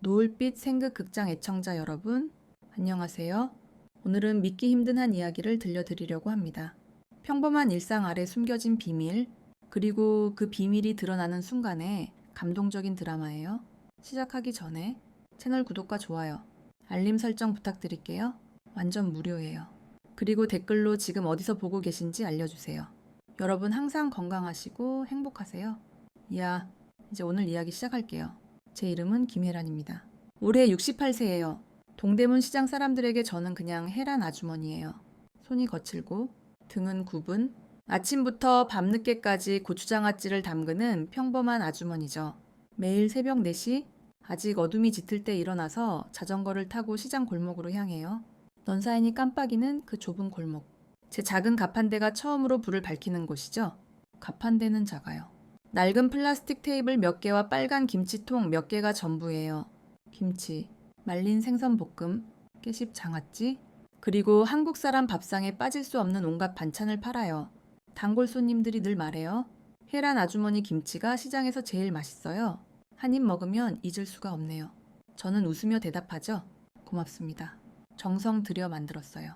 노을빛 생극 극장 애청자 여러분, 안녕하세요. 오늘은 믿기 힘든 한 이야기를 들려드리려고 합니다. 평범한 일상 아래 숨겨진 비밀, 그리고 그 비밀이 드러나는 순간에 감동적인 드라마예요. 시작하기 전에 채널 구독과 좋아요, 알림 설정 부탁드릴게요. 완전 무료예요. 그리고 댓글로 지금 어디서 보고 계신지 알려주세요. 여러분 항상 건강하시고 행복하세요. 이야, 이제 오늘 이야기 시작할게요. 제 이름은 김혜란입니다. 올해 68세예요. 동대문 시장 사람들에게 저는 그냥 혜란 아주머니예요. 손이 거칠고 등은 굽은 아침부터 밤늦게까지 고추장아찌를 담그는 평범한 아주머니죠. 매일 새벽 4시 아직 어둠이 짙을 때 일어나서 자전거를 타고 시장 골목으로 향해요. 넌사이니 깜빡이는 그 좁은 골목. 제 작은 가판대가 처음으로 불을 밝히는 곳이죠. 가판대는 작아요. 낡은 플라스틱 테이블 몇 개와 빨간 김치통 몇 개가 전부예요. 김치, 말린 생선 볶음, 깨씹 장아찌, 그리고 한국 사람 밥상에 빠질 수 없는 온갖 반찬을 팔아요. 단골 손님들이 늘 말해요. 혜란 아주머니 김치가 시장에서 제일 맛있어요. 한 입 먹으면 잊을 수가 없네요. 저는 웃으며 대답하죠. 고맙습니다. 정성 들여 만들었어요.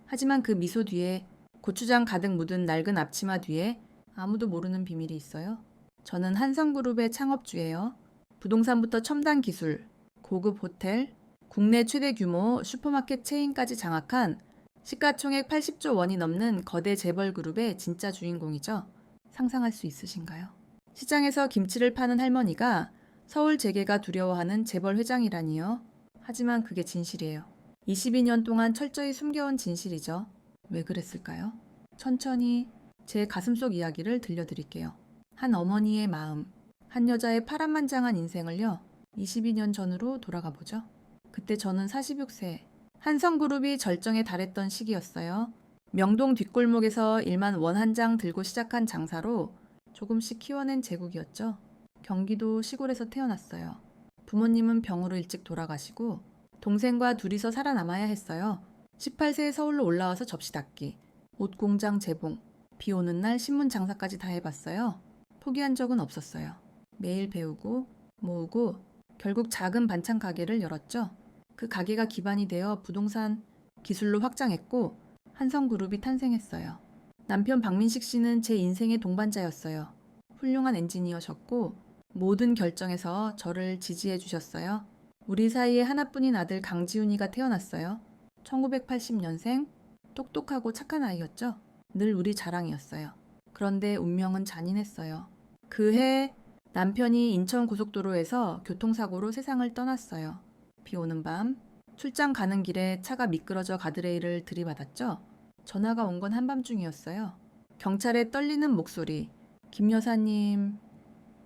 하지만 그 미소 뒤에, 고추장 가득 묻은 낡은 앞치마 뒤에 아무도 모르는 비밀이 있어요. 저는 한성그룹의 창업주예요. 부동산부터 첨단 기술, 고급 호텔, 국내 최대 규모 슈퍼마켓 체인까지 장악한 시가총액 80조 원이 넘는 거대 재벌 그룹의 진짜 주인공이죠. 상상할 수 있으신가요? 시장에서 김치를 파는 할머니가 서울 재계가 두려워하는 재벌 회장이라니요. 하지만 그게 진실이에요. 22년 동안 철저히 숨겨온 진실이죠. 왜 그랬을까요? 천천히 제 가슴속 이야기를 들려드릴게요. 한 어머니의 마음, 한 여자의 파란만장한 인생을요. 22년 전으로 돌아가 보죠. 그때 저는 46세, 한성그룹이 절정에 달했던 시기였어요. 명동 뒷골목에서 일만 원 한 장 들고 시작한 장사로 조금씩 키워낸 제국이었죠. 경기도 시골에서 태어났어요. 부모님은 병으로 일찍 돌아가시고 동생과 둘이서 살아남아야 했어요. 18세에 서울로 올라와서 접시 닦기, 옷 공장 재봉, 비 오는 날 신문 장사까지 다 해봤어요. 포기한 적은 없었어요. 매일 배우고 모으고 결국 작은 반찬 가게를 열었죠. 그 가게가 기반이 되어 부동산 기술로 확장했고 한성그룹이 탄생했어요. 남편 박민식 씨는 제 인생의 동반자였어요. 훌륭한 엔지니어셨고 모든 결정에서 저를 지지해 주셨어요. 우리 사이에 하나뿐인 아들 강지훈이가 태어났어요. 1980년생, 똑똑하고 착한 아이였죠. 늘 우리 자랑이었어요. 그런데 운명은 잔인했어요. 그 해 남편이 인천고속도로에서 교통사고로 세상을 떠났어요. 비 오는 밤 출장 가는 길에 차가 미끄러져 가드레일을 들이받았죠. 전화가 온 건 한밤중이었어요. 경찰의 떨리는 목소리. 김 여사님,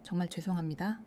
정말 죄송합니다.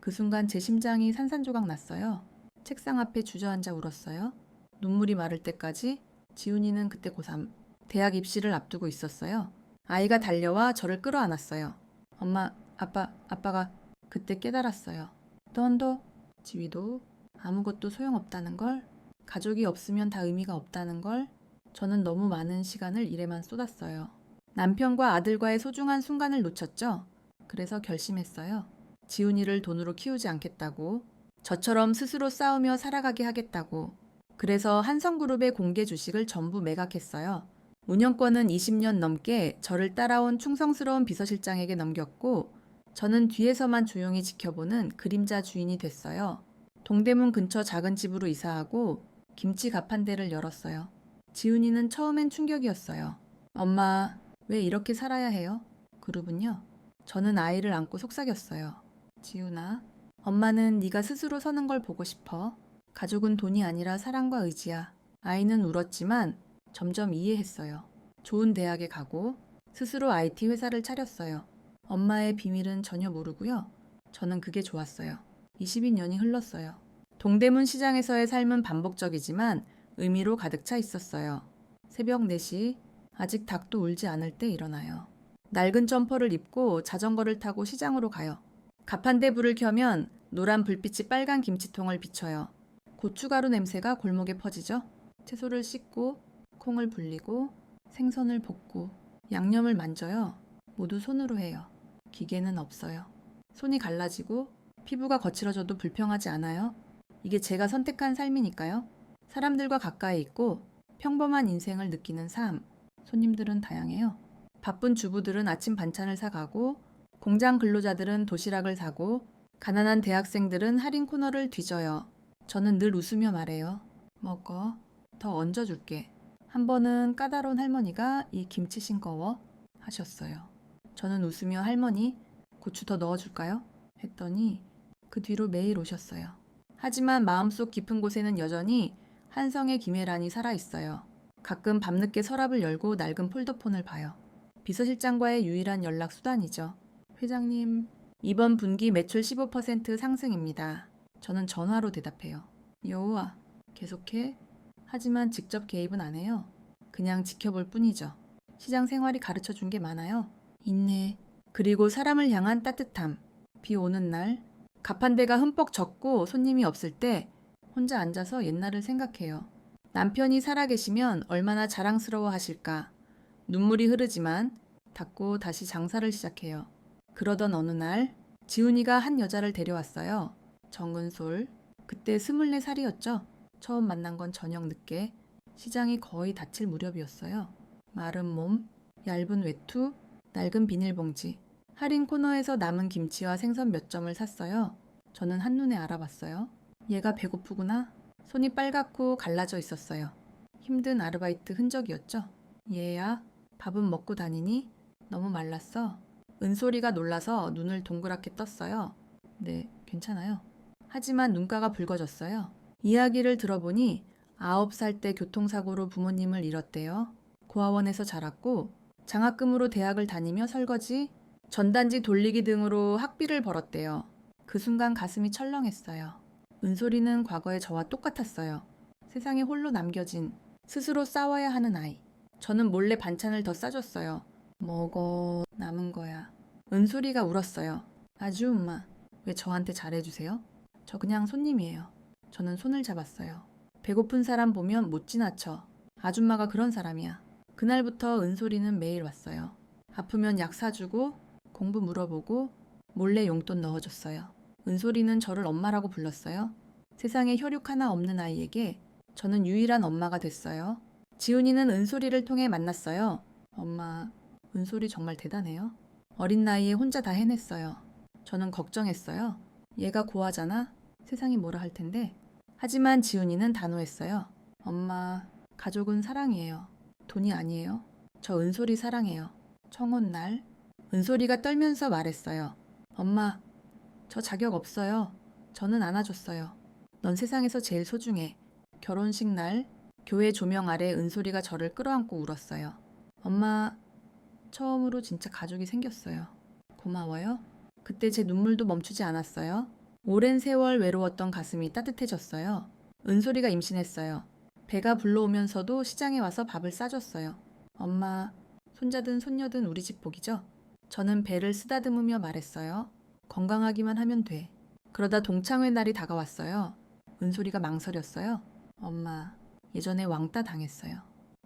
그 순간 제 심장이 산산조각 났어요. 책상 앞에 주저앉아 울었어요. 눈물이 마를 때까지. 지훈이는 그때 고3, 대학 입시를 앞두고 있었어요. 아이가 달려와 저를 끌어안았어요. 엄마, 아빠가 그때 깨달았어요. 넌도, 지휘도 아무것도 소용없다는 걸, 가족이 없으면 다 의미가 없다는 걸. 저는 너무 많은 시간을 일에만 쏟았어요. 남편과 아들과의 소중한 순간을 놓쳤죠. 그래서 결심했어요. 지훈이를 돈으로 키우지 않겠다고, 저처럼 스스로 싸우며 살아가게 하겠다고. 그래서 한성그룹의 공개 주식을 전부 매각했어요. 운영권은 20년 넘게 저를 따라온 충성스러운 비서실장에게 넘겼고 저는 뒤에서만 조용히 지켜보는 그림자 주인이 됐어요. 동대문 근처 작은 집으로 이사하고 김치 가판대를 열었어요. 지훈이는 처음엔 충격이었어요. 엄마, 왜 이렇게 살아야 해요? 그룹은요. 저는 아이를 안고 속삭였어요. 지훈아, 엄마는 네가 스스로 서는 걸 보고 싶어. 가족은 돈이 아니라 사랑과 의지야. 아이는 울었지만 점점 이해했어요. 좋은 대학에 가고 스스로 IT 회사를 차렸어요. 엄마의 비밀은 전혀 모르고요. 저는 그게 좋았어요. 22년이 흘렀어요. 동대문 시장에서의 삶은 반복적이지만 의미로 가득 차 있었어요. 새벽 4시, 아직 닭도 울지 않을 때 일어나요. 낡은 점퍼를 입고 자전거를 타고 시장으로 가요. 가판대 불을 켜면 노란 불빛이 빨간 김치통을 비춰요. 고춧가루 냄새가 골목에 퍼지죠. 채소를 씻고 콩을 불리고 생선을 볶고 양념을 만져요. 모두 손으로 해요. 기계는 없어요. 손이 갈라지고 피부가 거칠어져도 불평하지 않아요. 이게 제가 선택한 삶이니까요. 사람들과 가까이 있고 평범한 인생을 느끼는 삶. 손님들은 다양해요. 바쁜 주부들은 아침 반찬을 사가고, 공장 근로자들은 도시락을 사고, 가난한 대학생들은 할인 코너를 뒤져요. 저는 늘 웃으며 말해요. 먹어. 더 얹어줄게. 한 번은 까다로운 할머니가 이 김치 싱거워 하셨어요. 저는 웃으며 할머니, 고추 더 넣어줄까요? 했더니 그 뒤로 매일 오셨어요. 하지만 마음속 깊은 곳에는 여전히 한성의 김혜란이 살아있어요. 가끔 밤늦게 서랍을 열고 낡은 폴더폰을 봐요. 비서실장과의 유일한 연락 수단이죠. 회장님, 이번 분기 매출 15% 상승입니다. 저는 전화로 대답해요. 여우아, 계속해. 하지만 직접 개입은 안 해요. 그냥 지켜볼 뿐이죠. 시장 생활이 가르쳐 준 게 많아요. 인내, 그리고 사람을 향한 따뜻함. 비 오는 날, 가판대가 흠뻑 젖고 손님이 없을 때 혼자 앉아서 옛날을 생각해요. 남편이 살아계시면 얼마나 자랑스러워 하실까. 눈물이 흐르지만 닫고 다시 장사를 시작해요. 그러던 어느 날 지훈이가 한 여자를 데려왔어요. 정은솔. 그때 24살이었죠. 처음 만난 건 저녁 늦게. 시장이 거의 닫힐 무렵이었어요. 마른 몸, 얇은 외투, 낡은 비닐봉지. 할인 코너에서 남은 김치와 생선 몇 점을 샀어요. 저는 한눈에 알아봤어요. 얘가 배고프구나. 손이 빨갛고 갈라져 있었어요. 힘든 아르바이트 흔적이었죠. 얘야, 밥은 먹고 다니니? 너무 말랐어. 은솔이가 놀라서 눈을 동그랗게 떴어요. 네, 괜찮아요. 하지만 눈가가 붉어졌어요. 이야기를 들어보니 9살 때 교통사고로 부모님을 잃었대요. 고아원에서 자랐고 장학금으로 대학을 다니며 설거지, 전단지 돌리기 등으로 학비를 벌었대요. 그 순간 가슴이 철렁했어요. 은솔이는 과거의 저와 똑같았어요. 세상에 홀로 남겨진, 스스로 싸워야 하는 아이. 저는 몰래 반찬을 더 싸줬어요. 먹어, 남은 거야. 은솔이가 울었어요. 아주 엄마, 왜 저한테 잘해주세요? 저 그냥 손님이에요. 저는 손을 잡았어요. 배고픈 사람 보면 못 지나쳐. 아줌마가 그런 사람이야. 그날부터 은솔이는 매일 왔어요. 아프면 약 사주고, 공부 물어보고, 몰래 용돈 넣어줬어요. 은솔이는 저를 엄마라고 불렀어요. 세상에 혈육 하나 없는 아이에게 저는 유일한 엄마가 됐어요. 지훈이는 은솔이를 통해 만났어요. 엄마, 은솔이 정말 대단해요. 어린 나이에 혼자 다 해냈어요. 저는 걱정했어요. 얘가 고아잖아. 세상이 뭐라 할 텐데. 하지만 지훈이는 단호했어요. 엄마, 가족은 사랑이에요. 돈이 아니에요. 저 은솔이 사랑해요. 청혼날. 은솔이가 떨면서 말했어요. 엄마, 저 자격 없어요. 저는 안아줬어요. 넌 세상에서 제일 소중해. 결혼식 날 교회 조명 아래 은솔이가 저를 끌어안고 울었어요. 엄마, 처음으로 진짜 가족이 생겼어요. 고마워요. 그때 제 눈물도 멈추지 않았어요. 오랜 세월 외로웠던 가슴이 따뜻해졌어요. 은솔이가 임신했어요. 배가 불러오면서도 시장에 와서 밥을 싸줬어요. 엄마, 손자든 손녀든 우리 집 복이죠? 저는 배를 쓰다듬으며 말했어요. 건강하기만 하면 돼. 그러다 동창회 날이 다가왔어요. 은솔이가 망설였어요. 엄마, 예전에 왕따 당했어요.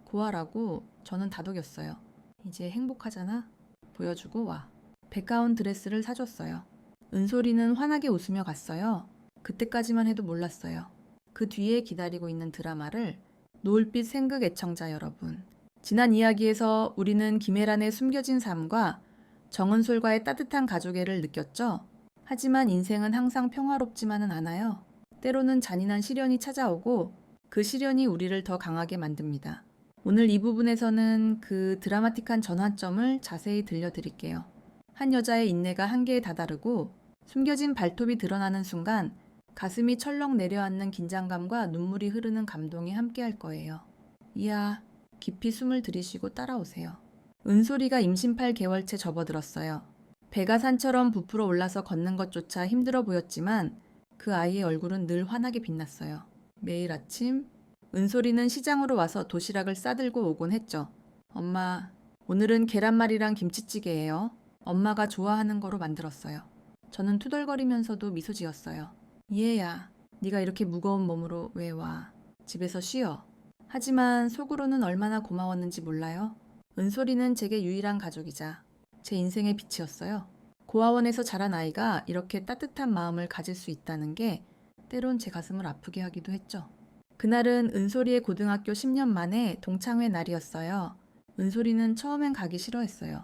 고아라고 저는 다독였어요. 이제 행복하잖아? 보여주고 와. 백가운 드레스를 사줬어요. 은솔이는 환하게 웃으며 갔어요. 그때까지만 해도 몰랐어요. 그 뒤에 기다리고 있는 드라마를. 노을빛 생극 애청자 여러분. 지난 이야기에서 우리는 김혜란의 숨겨진 삶과 정은솔과의 따뜻한 가족애를 느꼈죠? 하지만 인생은 항상 평화롭지만은 않아요. 때로는 잔인한 시련이 찾아오고 그 시련이 우리를 더 강하게 만듭니다. 오늘 이 부분에서는 그 드라마틱한 전환점을 자세히 들려드릴게요. 한 여자의 인내가 한계에 다다르고 숨겨진 발톱이 드러나는 순간 가슴이 철렁 내려앉는 긴장감과 눈물이 흐르는 감동이 함께할 거예요. 이야, 깊이 숨을 들이쉬고 따라오세요. 은솔이가 임신 8개월째 접어들었어요. 배가 산처럼 부풀어 올라서 걷는 것조차 힘들어 보였지만 그 아이의 얼굴은 늘 환하게 빛났어요. 매일 아침 은솔이는 시장으로 와서 도시락을 싸들고 오곤 했죠. 엄마, 오늘은 계란말이랑 김치찌개예요. 엄마가 좋아하는 거로 만들었어요. 저는 투덜거리면서도 미소 지었어요. 얘야, 네가 이렇게 무거운 몸으로 왜 와? 집에서 쉬어. 하지만 속으로는 얼마나 고마웠는지 몰라요. 은솔이는 제게 유일한 가족이자 제 인생의 빛이었어요. 고아원에서 자란 아이가 이렇게 따뜻한 마음을 가질 수 있다는 게 때론 제 가슴을 아프게 하기도 했죠. 그날은 은솔이의 고등학교 10년 만에 동창회 날이었어요. 은솔이는 처음엔 가기 싫어했어요.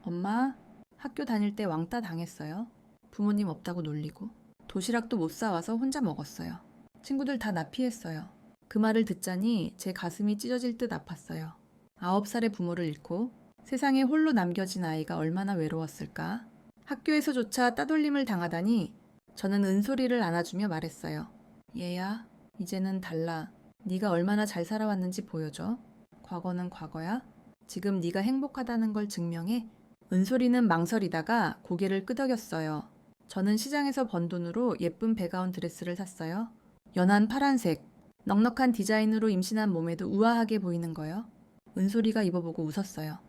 엄마, 학교 다닐 때 왕따 당했어요. 부모님 없다고 놀리고. 도시락도 못 사와서 혼자 먹었어요. 친구들 다 나 피했어요. 그 말을 듣자니 제 가슴이 찢어질 듯 아팠어요. 9살의 부모를 잃고 세상에 홀로 남겨진 아이가 얼마나 외로웠을까. 학교에서조차 따돌림을 당하다니 저는 은솔이를 안아주며 말했어요. 얘야, 이제는 달라. 네가 얼마나 잘 살아왔는지 보여줘. 과거는 과거야. 지금 네가 행복하다는 걸 증명해. 은솔이는 망설이다가 고개를 끄덕였어요. 저는 시장에서 번 돈으로 예쁜 배가운 드레스를 샀어요. 연한 파란색, 넉넉한 디자인으로 임신한 몸에도 우아하게 보이는 거요. 은솔이가 입어보고 웃었어요.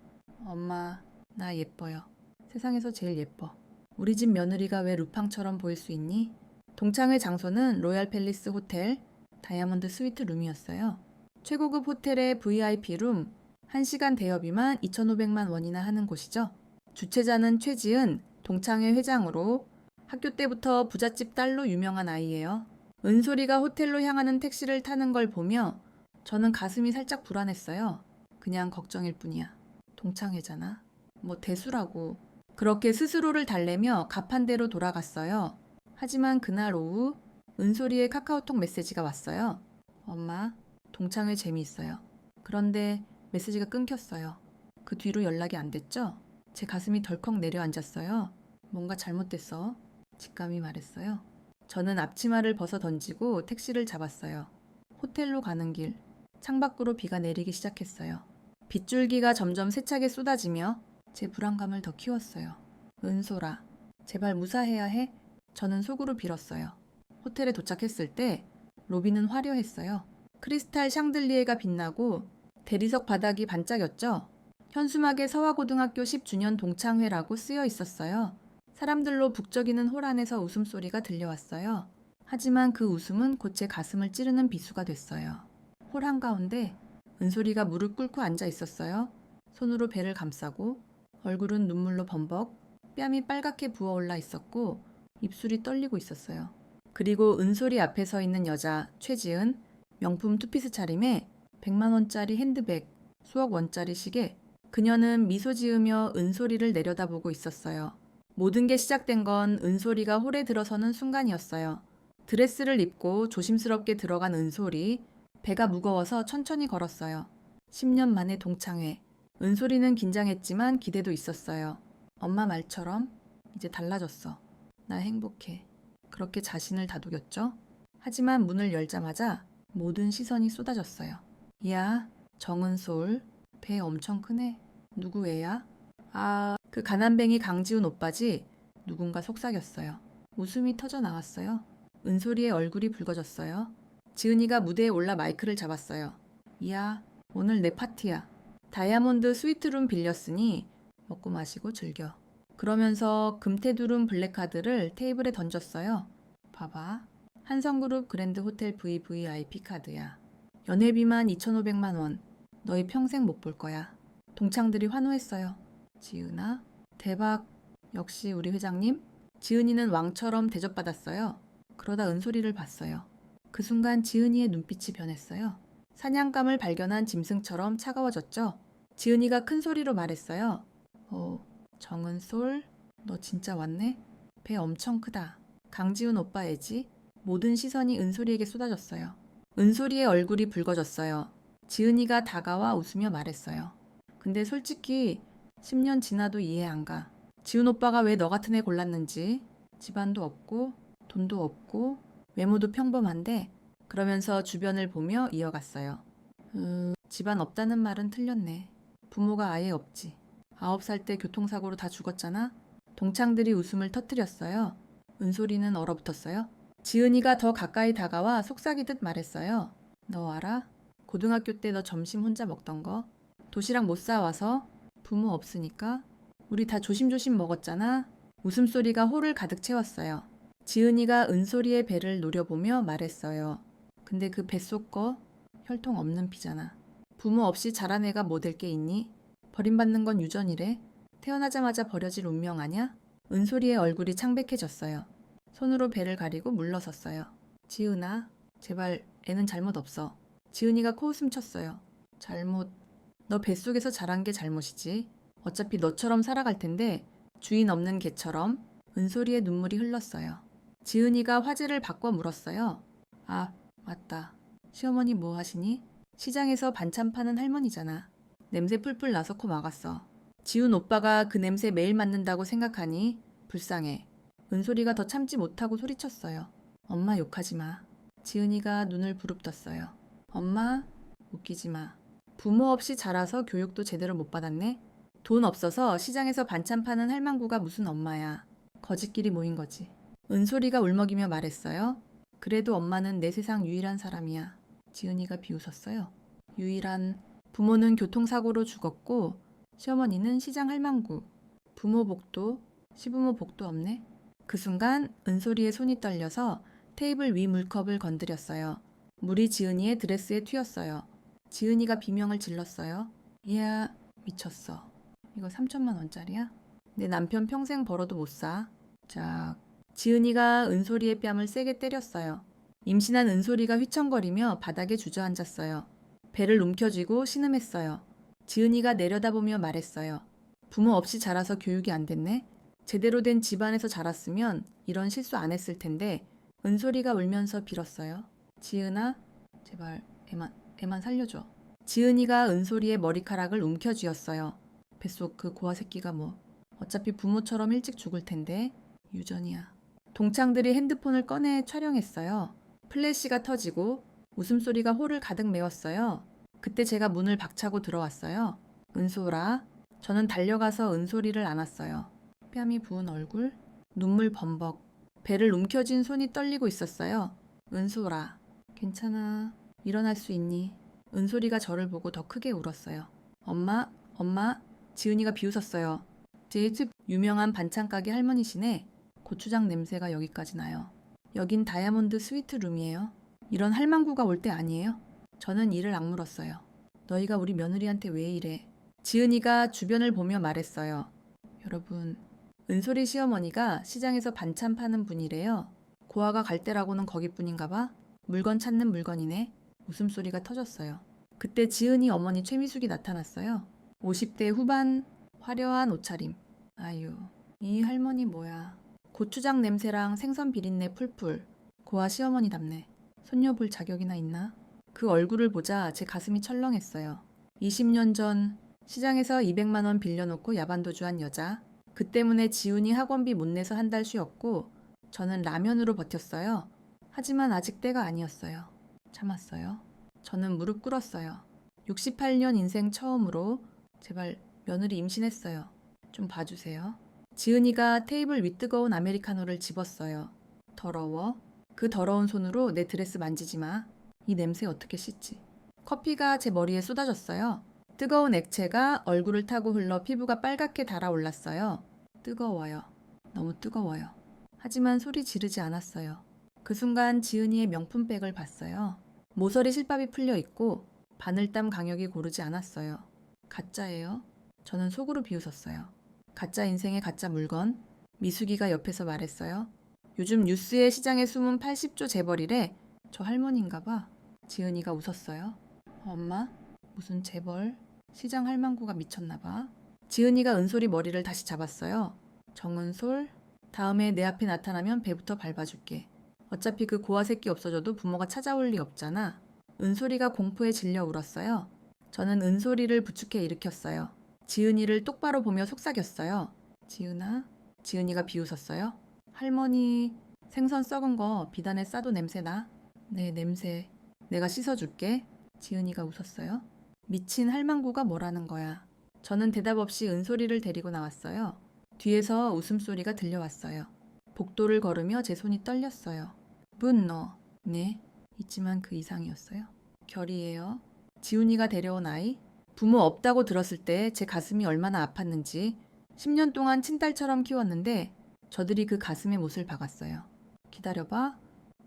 엄마, 나 예뻐요. 세상에서 제일 예뻐. 우리 집 며느리가 왜 루팡처럼 보일 수 있니? 동창회 장소는 로얄 팰리스 호텔 다이아몬드 스위트 룸이었어요. 최고급 호텔의 VIP 룸, 1시간 대여비만 2,500만 원이나 하는 곳이죠. 주최자는 최지은, 동창회 회장으로 학교 때부터 부잣집 딸로 유명한 아이예요. 은솔이가 호텔로 향하는 택시를 타는 걸 보며 저는 가슴이 살짝 불안했어요. 그냥 걱정일 뿐이야. 동창회잖아. 뭐 대수라고. 그렇게 스스로를 달래며 가판대로 돌아갔어요. 하지만 그날 오후 은솔이의 카카오톡 메시지가 왔어요. 엄마, 동창회 재미있어요. 그런데 메시지가 끊겼어요. 그 뒤로 연락이 안 됐죠? 제 가슴이 덜컥 내려앉았어요. 뭔가 잘못됐어. 직감이 말했어요. 저는 앞치마를 벗어 던지고 택시를 잡았어요. 호텔로 가는 길, 창밖으로 비가 내리기 시작했어요. 빗줄기가 점점 세차게 쏟아지며 제 불안감을 더 키웠어요. 은솔아, 제발 무사해야 해? 저는 속으로 빌었어요. 호텔에 도착했을 때 로비는 화려했어요. 크리스탈 샹들리에가 빛나고 대리석 바닥이 반짝였죠. 현수막에 서화고등학교 10주년 동창회라고 쓰여 있었어요. 사람들로 북적이는 홀 안에서 웃음소리가 들려왔어요. 하지만 그 웃음은 곧 제 가슴을 찌르는 비수가 됐어요. 홀 한가운데 은솔이가 무릎 꿇고 앉아 있었어요. 손으로 배를 감싸고 얼굴은 눈물로 범벅, 뺨이 빨갛게 부어올라 있었고 입술이 떨리고 있었어요. 그리고 은솔이 앞에 서 있는 여자 최지은, 명품 투피스 차림에 100만 원짜리 핸드백, 수억 원짜리 시계. 그녀는 미소 지으며 은솔이를 내려다보고 있었어요. 모든 게 시작된 건 은솔이가 홀에 들어서는 순간이었어요. 드레스를 입고 조심스럽게 들어간 은솔이 배가 무거워서 천천히 걸었어요. 10년 만에 동창회. 은솔이는 긴장했지만 기대도 있었어요. 엄마 말처럼 이제 달라졌어. 나 행복해. 그렇게 자신을 다독였죠. 하지만 문을 열자마자 모든 시선이 쏟아졌어요. 야, 정은솔. 배 엄청 크네. 누구 애야? 아, 그 가난뱅이 강지훈 오빠지? 누군가 속삭였어요. 웃음이 터져 나왔어요. 은솔이의 얼굴이 붉어졌어요. 지은이가 무대에 올라 마이크를 잡았어요. 야, 오늘 내 파티야. 다이아몬드 스위트룸 빌렸으니 먹고 마시고 즐겨. 그러면서 금테두름 블랙카드를 테이블에 던졌어요. 봐봐. 한성그룹 그랜드 호텔 VVIP 카드야. 연회비만 2,500만 원. 너희 평생 못 볼 거야. 동창들이 환호했어요. 지은아? 대박. 역시 우리 회장님? 지은이는 왕처럼 대접받았어요. 그러다 은솔이를 봤어요. 그 순간 지은이의 눈빛이 변했어요. 사냥감을 발견한 짐승처럼 차가워졌죠. 지은이가 큰 소리로 말했어요. 정은솔? 너 진짜 왔네? 배 엄청 크다. 강지훈 오빠 애지? 모든 시선이 은솔이에게 쏟아졌어요. 은솔이의 얼굴이 붉어졌어요. 지은이가 다가와 웃으며 말했어요. 근데 솔직히 10년 지나도 이해 안 가. 지훈 오빠가 왜 너 같은 애 골랐는지. 집안도 없고 돈도 없고 외모도 평범한데. 그러면서 주변을 보며 이어갔어요. 집안 없다는 말은 틀렸네. 부모가 아예 없지. 9살 때 교통사고로 다 죽었잖아. 동창들이 웃음을 터뜨렸어요. 은솔이는 얼어붙었어요. 지은이가 더 가까이 다가와 속삭이듯 말했어요. 너 알아? 고등학교 때 너 점심 혼자 먹던 거? 도시락 못 사와서? 부모 없으니까? 우리 다 조심조심 먹었잖아. 웃음소리가 홀을 가득 채웠어요. 지은이가 은솔이의 배를 노려보며 말했어요. 근데 그 뱃속 거 혈통 없는 피잖아. 부모 없이 자란 애가 뭐 될 게 있니? 버림받는 건 유전이래. 태어나자마자 버려질 운명 아냐? 은솔이의 얼굴이 창백해졌어요. 손으로 배를 가리고 물러섰어요. 지은아, 제발 애는 잘못 없어. 지은이가 코웃음 쳤어요. 잘못, 너 뱃속에서 자란 게 잘못이지. 어차피 너처럼 살아갈 텐데 주인 없는 개처럼. 은솔이의 눈물이 흘렀어요. 지은이가 화제를 바꿔 물었어요. 아, 맞다. 시어머니 뭐 하시니? 시장에서 반찬 파는 할머니잖아. 냄새 풀풀 나서 코 막았어. 지훈 오빠가 그 냄새 매일 맡는다고 생각하니 불쌍해. 은솔이가 더 참지 못하고 소리쳤어요. 엄마 욕하지 마. 지은이가 눈을 부릅떴어요. 엄마, 웃기지 마. 부모 없이 자라서 교육도 제대로 못 받았네? 돈 없어서 시장에서 반찬 파는 할망구가 무슨 엄마야. 거지끼리 모인 거지. 은솔이가 울먹이며 말했어요. 그래도 엄마는 내 세상 유일한 사람이야. 지은이가 비웃었어요. 유일한. 부모는 교통사고로 죽었고 시어머니는 시장 할망구. 부모 복도, 시부모 복도 없네. 그 순간 은솔이의 손이 떨려서 테이블 위 물컵을 건드렸어요. 물이 지은이의 드레스에 튀었어요. 지은이가 비명을 질렀어요. 이야, 미쳤어. 이거 3천만 원짜리야? 내 남편 평생 벌어도 못 사. 자, 지은이가 은솔이의 뺨을 세게 때렸어요. 임신한 은솔이가 휘청거리며 바닥에 주저앉았어요. 배를 움켜쥐고 신음했어요. 지은이가 내려다보며 말했어요. 부모 없이 자라서 교육이 안 됐네? 제대로 된 집안에서 자랐으면 이런 실수 안 했을 텐데. 은솔이가 울면서 빌었어요. 지은아, 제발 애만 살려줘. 지은이가 은솔이의 머리카락을 움켜쥐었어요. 뱃속 그 고아 새끼가 뭐. 어차피 부모처럼 일찍 죽을 텐데. 유전이야. 동창들이 핸드폰을 꺼내 촬영했어요. 플래시가 터지고 웃음소리가 홀을 가득 메웠어요. 그때 제가 문을 박차고 들어왔어요. 은솔아. 저는 달려가서 은솔이를 안았어요. 뺨이 부은 얼굴, 눈물 범벅, 배를 움켜쥔 손이 떨리고 있었어요. 은솔아. 괜찮아. 일어날 수 있니? 은솔이가 저를 보고 더 크게 울었어요. 엄마, 엄마. 지은이가 비웃었어요. 제 집 유명한 반찬 가게 할머니시네. 고추장 냄새가 여기까지 나요. 여긴 다이아몬드 스위트룸이에요. 이런 할망구가 올 때 아니에요? 저는 이를 악물었어요. 너희가 우리 며느리한테 왜 이래? 지은이가 주변을 보며 말했어요. 여러분, 은솔이 시어머니가 시장에서 반찬 파는 분이래요. 고아가 갈 때라고는 거기뿐인가 봐. 물건 찾는 물건이네. 웃음소리가 터졌어요. 그때 지은이 어머니 최미숙이 나타났어요. 50대 후반, 화려한 옷차림. 아유, 이 할머니 뭐야. 고추장 냄새랑 생선 비린내 풀풀. 고아 시어머니답네. 손녀 볼 자격이나 있나? 그 얼굴을 보자 제 가슴이 철렁했어요. 20년 전 시장에서 200만 원 빌려놓고 야반도주한 여자. 그 때문에 지훈이 학원비 못 내서 한 달 쉬었고 저는 라면으로 버텼어요. 하지만 아직 때가 아니었어요. 참았어요. 저는 무릎 꿇었어요. 68년 인생 처음으로 제발 며느리 임신했어요. 좀 봐주세요. 지은이가 테이블 위 뜨거운 아메리카노를 집었어요. 더러워. 그 더러운 손으로 내 드레스 만지지 마. 이 냄새 어떻게 씻지? 커피가 제 머리에 쏟아졌어요. 뜨거운 액체가 얼굴을 타고 흘러 피부가 빨갛게 달아올랐어요. 뜨거워요. 너무 뜨거워요. 하지만 소리 지르지 않았어요. 그 순간 지은이의 명품백을 봤어요. 모서리 실밥이 풀려 있고 바늘땀 강역이 고르지 않았어요. 가짜예요. 저는 속으로 비웃었어요. 가짜 인생의 가짜 물건. 미숙이가 옆에서 말했어요. 요즘 뉴스에 시장에 숨은 80조 재벌이래. 저 할머니인가 봐. 지은이가 웃었어요. 엄마? 무슨 재벌? 시장 할망구가 미쳤나 봐. 지은이가 은솔이 머리를 다시 잡았어요. 정은솔? 다음에 내 앞에 나타나면 배부터 밟아줄게. 어차피 그 고아 새끼 없어져도 부모가 찾아올 리 없잖아. 은솔이가 공포에 질려 울었어요. 저는 은솔이를 부축해 일으켰어요. 지은이를 똑바로 보며 속삭였어요. 지은아? 지은이가 비웃었어요. 할머니, 생선 썩은 거 비단에 싸도 냄새나? 네, 냄새. 내가 씻어줄게. 지은이가 웃었어요. 미친 할망구가 뭐라는 거야. 저는 대답 없이 은솔이를 데리고 나왔어요. 뒤에서 웃음소리가 들려왔어요. 복도를 걸으며 제 손이 떨렸어요. 분노. 네, 있지만 그 이상이었어요. 결이에요. 지훈이가 데려온 아이. 부모 없다고 들었을 때 제 가슴이 얼마나 아팠는지 10년 동안 친딸처럼 키웠는데 저들이 그 가슴에 못을 박았어요. 기다려봐.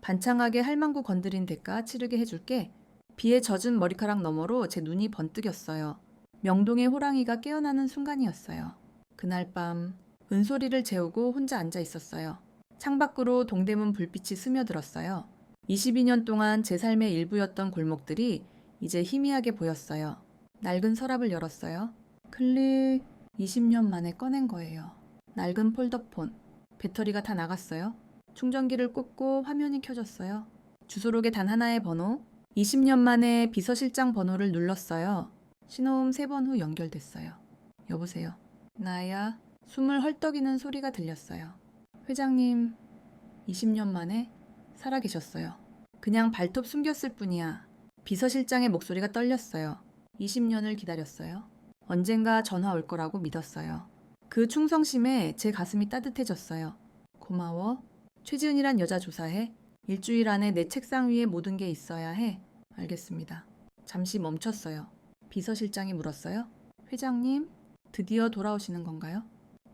반창하게 할망구 건드린 대가 치르게 해줄게. 비에 젖은 머리카락 너머로 제 눈이 번뜩였어요. 명동의 호랑이가 깨어나는 순간이었어요. 그날 밤 은솔이를 재우고 혼자 앉아 있었어요. 창밖으로 동대문 불빛이 스며들었어요. 22년 동안 제 삶의 일부였던 골목들이 이제 희미하게 보였어요. 낡은 서랍을 열었어요. 클릭. 20년 만에 꺼낸 거예요. 낡은 폴더폰. 배터리가 다 나갔어요. 충전기를 꽂고 화면이 켜졌어요. 주소록에 단 하나의 번호. 20년 만에 비서실장 번호를 눌렀어요. 신호음 3번 후 연결됐어요. 여보세요. 나야. 숨을 헐떡이는 소리가 들렸어요. 회장님, 20년 만에 살아계셨어요. 그냥 발톱 숨겼을 뿐이야. 비서실장의 목소리가 떨렸어요. 20년을 기다렸어요. 언젠가 전화 올 거라고 믿었어요. 그 충성심에 제 가슴이 따뜻해졌어요. 고마워. 최지은이란 여자 조사해. 일주일 안에 내 책상 위에 모든 게 있어야 해. 알겠습니다. 잠시 멈췄어요. 비서실장이 물었어요. 회장님, 드디어 돌아오시는 건가요?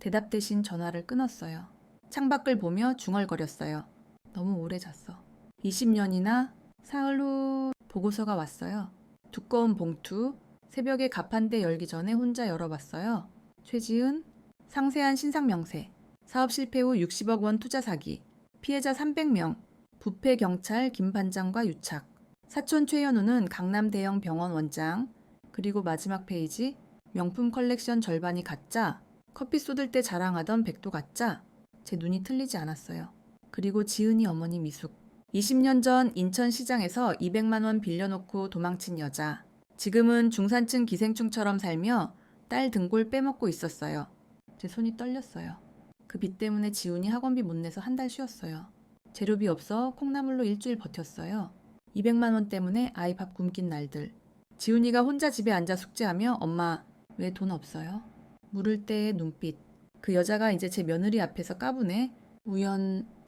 대답 대신 전화를 끊었어요. 창밖을 보며 중얼거렸어요. 너무 오래 잤어. 20년이나 사흘 후 보고서가 왔어요. 두꺼운 봉투, 새벽에 가판대 열기 전에 혼자 열어봤어요. 최지은, 상세한 신상 명세, 사업 실패 후 60억 원 투자 사기, 피해자 300명, 부패 경찰 김 반장과 유착, 사촌 최현우는 강남 대형 병원 원장, 그리고 마지막 페이지, 명품 컬렉션 절반이 가짜, 커피 쏟을 때 자랑하던 백도 가짜. 제 눈이 틀리지 않았어요. 그리고 지은이 어머니 미숙. 20년 전 인천시장에서 200만 원 빌려놓고 도망친 여자. 지금은 중산층 기생충처럼 살며 딸 등골 빼먹고 있었어요. 제 손이 떨렸어요. 그 빚 때문에 지훈이 학원비 못 내서 한 달 쉬었어요. 재료비 없어 콩나물로 일주일 버텼어요. 200만 원 때문에 아이 밥 굶긴 날들. 지훈이가 혼자 집에 앉아 숙제하며 엄마 왜 돈 없어요? 물을 때의 눈빛. 그 여자가 이제 제 며느리 앞에서 까부네.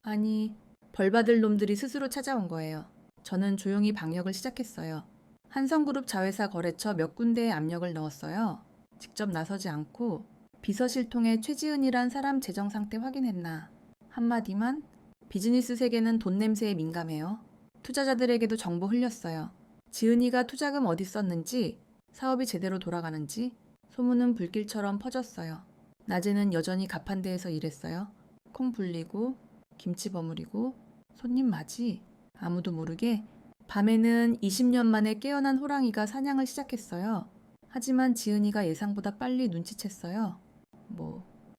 아니 벌받을 놈들이 스스로 찾아온 거예요. 저는 조용히 방역을 시작했어요. 한성그룹 자회사 거래처 몇 군데에 압력을 넣었어요. 직접 나서지 않고 비서실 통해 최지은이란 사람 재정 상태 확인했나. 한마디만 비즈니스 세계는 돈 냄새에 민감해요. 투자자들에게도 정보 흘렸어요. 지은이가 투자금 어디 썼는지, 사업이 제대로 돌아가는지 소문은 불길처럼 퍼졌어요. 낮에는 여전히 가판대에서 일했어요. 콩 불리고 김치 버무리고 손님 맞이 아무도 모르게. 밤에는 20년 만에 깨어난 호랑이가 사냥을 시작했어요. 하지만 지은이가 예상보다 빨리 눈치챘어요.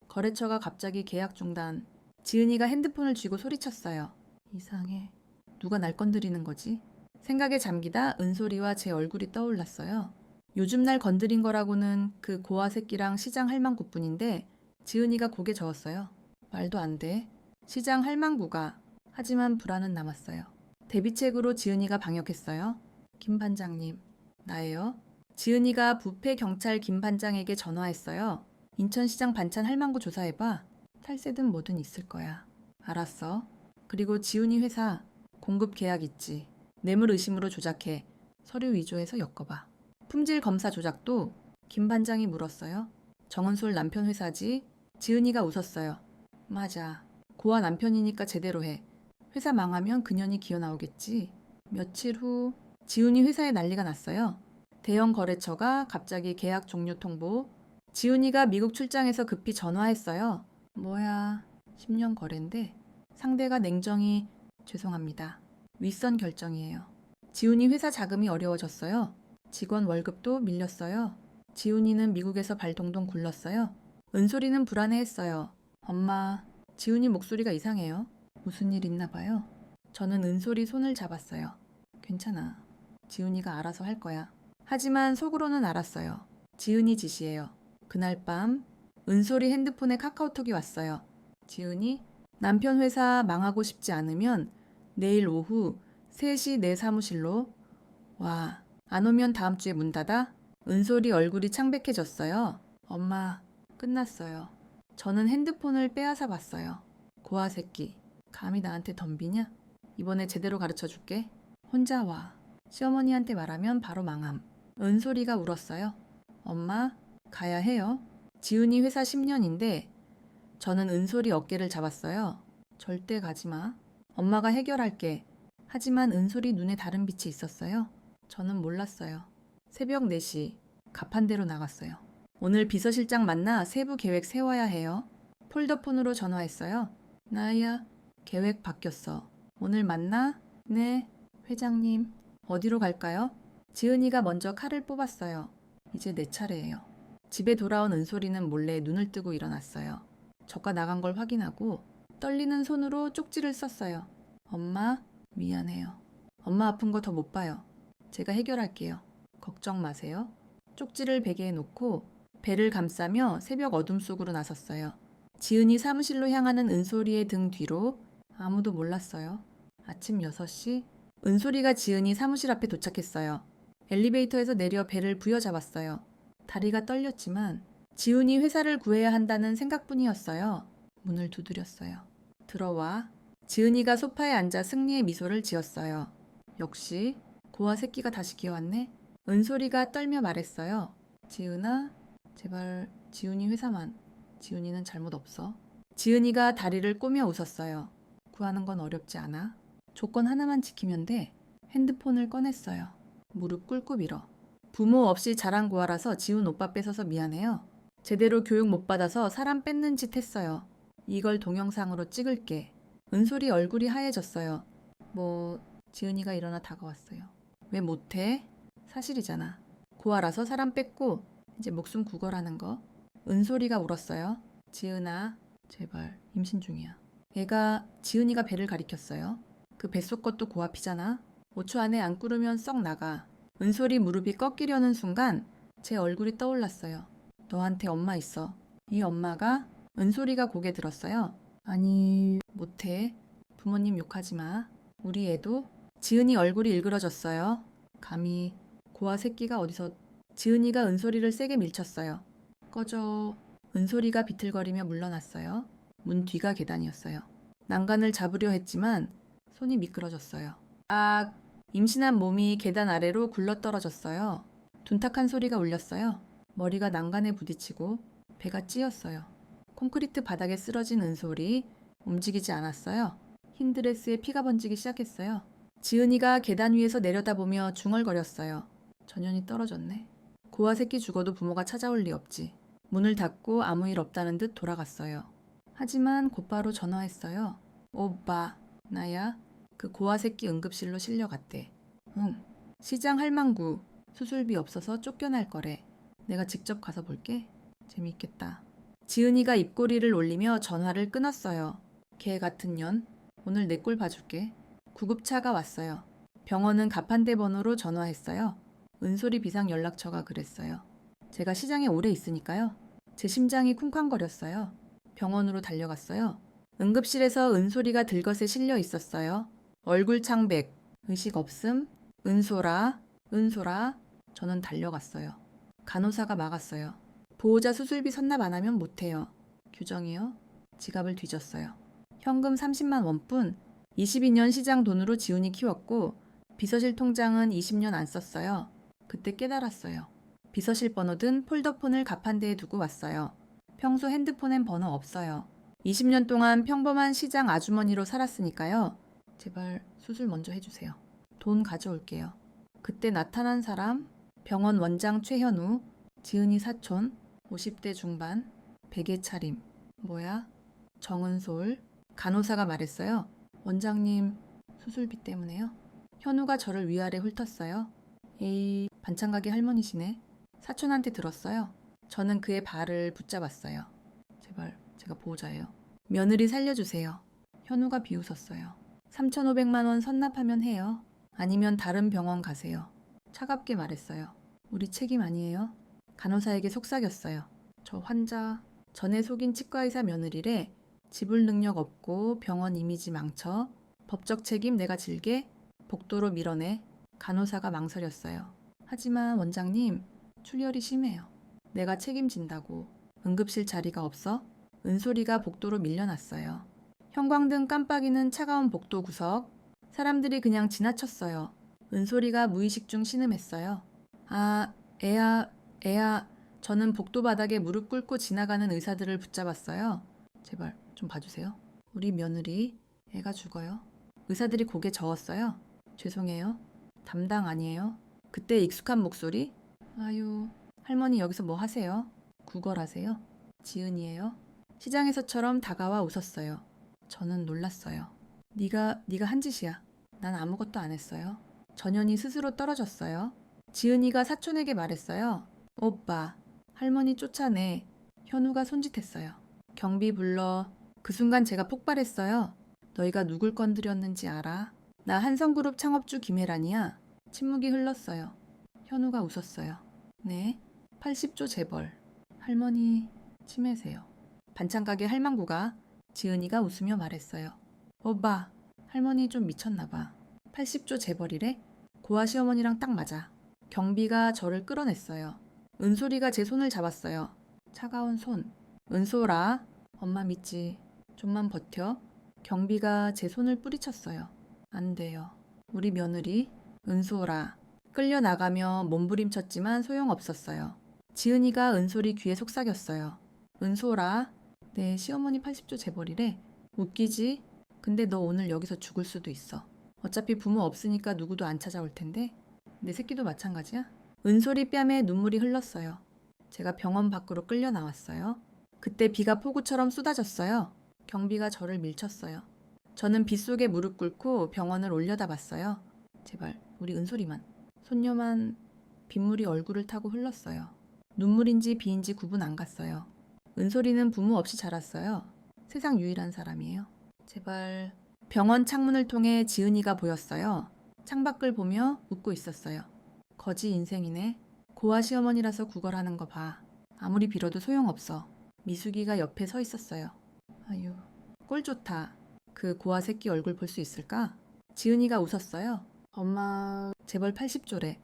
거래처가 갑자기 계약 중단. 지은이가 핸드폰을 쥐고 소리쳤어요. 이상해. 누가 날 건드리는 거지? 생각에 잠기다 은솔이와 제 얼굴이 떠올랐어요. 요즘 날 건드린 거라고는 그 고아 새끼랑 시장 할망구뿐인데 지은이가 고개 저었어요. 말도 안 돼. 시장 할망구가. 하지만 불안은 남았어요. 대비책으로 지은이가 방역했어요. 김 반장님, 나예요. 지은이가 부패 경찰 김 반장에게 전화했어요. 인천시장 반찬 할망구 조사해봐. 탈세든 뭐든 있을 거야. 알았어. 그리고 지훈이 회사 공급 계약 있지. 뇌물 의심으로 조작해. 서류 위조해서 엮어봐. 품질 검사 조작도 김 반장이 물었어요. 정은솔 남편 회사지. 지은이가 웃었어요. 맞아. 고아 남편이니까 제대로 해. 회사 망하면 그년이 기어 나오겠지. 며칠 후 지훈이 회사에 난리가 났어요. 대형 거래처가 갑자기 계약 종료 통보. 지훈이가 미국 출장해서 급히 전화했어요. 뭐야, 10년 거래인데. 상대가 냉정히 죄송합니다. 윗선 결정이에요. 지훈이 회사 자금이 어려워졌어요. 직원 월급도 밀렸어요. 지훈이는 미국에서 발 동동 굴렀어요. 은솔이는 불안해했어요. 엄마, 지훈이 목소리가 이상해요. 무슨 일 있나 봐요. 저는 은솔이 손을 잡았어요. 괜찮아. 지훈이가 알아서 할 거야. 하지만 속으로는 알았어요. 지은이 짓이에요. 그날 밤 은솔이 핸드폰에 카카오톡이 왔어요. 지은이, 남편 회사 망하고 싶지 않으면 내일 오후 3시 내 사무실로 와. 안 오면 다음 주에 문 닫아? 은솔이 얼굴이 창백해졌어요. 엄마, 끝났어요. 저는 핸드폰을 빼앗아 봤어요. 고아 새끼, 감히 나한테 덤비냐? 이번에 제대로 가르쳐 줄게. 혼자 와. 시어머니한테 말하면 바로 망함. 은솔이가 울었어요. 엄마, 가야 해요. 지훈이 회사 10년인데 저는 은솔이 어깨를 잡았어요. 절대 가지 마. 엄마가 해결할게. 하지만 은솔이 눈에 다른 빛이 있었어요. 저는 몰랐어요. 새벽 4시, 가판대로 나갔어요. 오늘 비서실장 만나 세부 계획 세워야 해요. 폴더폰으로 전화했어요. 나야, 계획 바뀌었어. 오늘 만나? 네, 회장님. 어디로 갈까요? 지은이가 먼저 칼을 뽑았어요. 이제 내 차례예요. 집에 돌아온 은솔이는 몰래 눈을 뜨고 일어났어요. 저가 나간 걸 확인하고 떨리는 손으로 쪽지를 썼어요. 엄마, 미안해요. 엄마 아픈 거 더 못 봐요. 제가 해결할게요. 걱정 마세요. 쪽지를 베개에 놓고 배를 감싸며 새벽 어둠 속으로 나섰어요. 지은이 사무실로 향하는 은솔이의 등 뒤로 아무도 몰랐어요. 아침 6시 은솔이가 지은이 사무실 앞에 도착했어요. 엘리베이터에서 내려 배를 부여잡았어요. 다리가 떨렸지만 지훈이 회사를 구해야 한다는 생각뿐이었어요. 문을 두드렸어요. 들어와. 지은이가 소파에 앉아 승리의 미소를 지었어요. 역시 고아 새끼가 다시 기어왔네. 은솔이가 떨며 말했어요. 지은아, 제발 지훈이 회사만. 지훈이는 잘못 없어. 지은이가 다리를 꼬며 웃었어요. 구하는 건 어렵지 않아. 조건 하나만 지키면 돼. 핸드폰을 꺼냈어요. 무릎 꿇고 밀어. 부모 없이 자란 고아라서 지훈 오빠 뺏어서 미안해요. 제대로 교육 못 받아서 사람 뺏는 짓 했어요. 이걸 동영상으로 찍을게. 은솔이 얼굴이 하얘졌어요. 지은이가 일어나 다가왔어요. 왜 못해? 사실이잖아. 고아라서 사람 뺏고 이제 목숨 구걸하는 거. 은솔이가 울었어요. 지은아, 제발 임신 중이야. 애가 지은이가 배를 가리켰어요. 그 뱃속 것도 고아피잖아. 5초 안에 안 꾸르면 썩 나가. 은솔이 무릎이 꺾이려는 순간 제 얼굴이 떠올랐어요. 너한테 엄마 있어. 이 엄마가? 은솔이가 고개 들었어요. 아니, 못해. 부모님 욕하지 마. 우리 애도? 지은이 얼굴이 일그러졌어요. 감히 고아 새끼가 어디서. 지은이가 은솔이를 세게 밀쳤어요. 꺼져. 은솔이가 비틀거리며 물러났어요. 문 뒤가 계단이었어요. 난간을 잡으려 했지만 손이 미끄러졌어요. 아, 임신한 몸이 계단 아래로 굴러떨어졌어요. 둔탁한 소리가 울렸어요. 머리가 난간에 부딪히고 배가 찧었어요. 콘크리트 바닥에 쓰러진 은솔이 움직이지 않았어요. 흰 드레스에 피가 번지기 시작했어요. 지은이가 계단 위에서 내려다보며 중얼거렸어요. 전현이 떨어졌네. 고아 새끼 죽어도 부모가 찾아올 리 없지. 문을 닫고 아무 일 없다는 듯 돌아갔어요. 하지만 곧바로 전화했어요. 오빠, 나야. 그 고아 새끼 응급실로 실려갔대. 응. 시장 할망구. 수술비 없어서 쫓겨날 거래. 내가 직접 가서 볼게. 재미있겠다. 지은이가 입꼬리를 올리며 전화를 끊었어요. 개 같은 년. 오늘 내 꼴 봐줄게. 구급차가 왔어요. 병원은 가판대 번호로 전화했어요. 은솔이 비상 연락처가 그랬어요. 제가 시장에 오래 있으니까요. 제 심장이 쿵쾅거렸어요. 병원으로 달려갔어요. 응급실에서 은솔이가 들것에 실려 있었어요. 얼굴 창백, 의식 없음, 은솔아. 저는 달려갔어요. 간호사가 막았어요. 보호자 수술비 선납 안 하면 못해요. 규정이요? 지갑을 뒤졌어요. 현금 30만 원뿐 22년 시장 돈으로 지훈이 키웠고 비서실 통장은 20년 안 썼어요. 그때 깨달았어요. 비서실 번호 든 폴더폰을 가판대에 두고 왔어요. 평소 핸드폰엔 번호 없어요. 20년 동안 평범한 시장 아주머니로 살았으니까요. 제발 수술 먼저 해주세요. 돈 가져올게요. 그때 나타난 사람, 병원 원장 최현우, 지은이 사촌, 50대 중반, 베개 차림. 뭐야? 정은솔. 간호사가 말했어요. 원장님, 수술비 때문에요? 현우가 저를 위아래 훑었어요. 에이, 반찬가게 할머니시네. 사촌한테 들었어요. 저는 그의 발을 붙잡았어요. 제발, 제가 보호자예요. 며느리 살려주세요. 현우가 비웃었어요. 3,500만 원 선납하면 해요. 아니면 다른 병원 가세요. 차갑게 말했어요. 우리 책임 아니에요? 간호사에게 속삭였어요. 저 환자, 전에 속인 치과의사 며느리래. 지불 능력 없고 병원 이미지 망쳐. 법적 책임 내가 질게. 복도로 밀어내. 간호사가 망설였어요. 하지만 원장님, 출혈이 심해요. 내가 책임진다고. 응급실 자리가 없어? 은솔이가 복도로 밀려났어요. 형광등 깜빡이는 차가운 복도 구석. 사람들이 그냥 지나쳤어요. 은솔이가 무의식 중 신음했어요. 아, 애야. 저는 복도 바닥에 무릎 꿇고 지나가는 의사들을 붙잡았어요. 제발 좀 봐주세요. 우리 며느리, 애가 죽어요. 의사들이 고개 저었어요. 죄송해요. 담당 아니에요. 그때 익숙한 목소리. 아유, 할머니 여기서 뭐 하세요? 구걸하세요? 지은이에요. 시장에서처럼 다가와 웃었어요. 저는 놀랐어요. 네가 한 짓이야. 난 아무것도 안 했어요. 전현이 스스로 떨어졌어요. 지은이가 사촌에게 말했어요. 오빠, 할머니 쫓아내. 현우가 손짓했어요. 경비 불러. 그 순간 제가 폭발했어요. 너희가 누굴 건드렸는지 알아? 나 한성그룹 창업주 김혜란이야. 침묵이 흘렀어요. 현우가 웃었어요. 네, 80조 재벌. 할머니 치매세요. 반찬가게 할망구가 지은이가 웃으며 말했어요. 오빠, 할머니 좀 미쳤나봐. 80조 재벌이래? 고아 시어머니랑 딱 맞아. 경비가 저를 끌어냈어요. 은솔이가 제 손을 잡았어요. 차가운 손. 은솔아, 엄마 믿지. 좀만 버텨. 경비가 제 손을 뿌리쳤어요. 안 돼요. 우리 며느리, 은솔아. 끌려나가며 몸부림쳤지만 소용없었어요. 지은이가 은솔이 귀에 속삭였어요. 은솔아, 내 시어머니 80조 재벌이래. 웃기지? 근데 너 오늘 여기서 죽을 수도 있어. 어차피 부모 없으니까 누구도 안 찾아올 텐데. 내 새끼도 마찬가지야? 은솔이 뺨에 눈물이 흘렀어요. 제가 병원 밖으로 끌려 나왔어요. 그때 비가 폭우처럼 쏟아졌어요. 경비가 저를 밀쳤어요. 저는 빗속에 무릎 꿇고 병원을 올려다봤어요. 제발 우리 은솔이만. 손녀만 빗물이 얼굴을 타고 흘렀어요. 눈물인지 비인지 구분 안 갔어요. 은솔이는 부모 없이 자랐어요. 세상 유일한 사람이에요. 제발. 병원 창문을 통해 지은이가 보였어요. 창밖을 보며 웃고 있었어요. 거지 인생이네. 고아 시어머니라서 구걸하는 거 봐. 아무리 빌어도 소용없어. 미숙이가 옆에 서 있었어요. 아유, 꼴 좋다. 그 고아 새끼 얼굴 볼 수 있을까? 지은이가 웃었어요. 엄마, 재벌 80조래.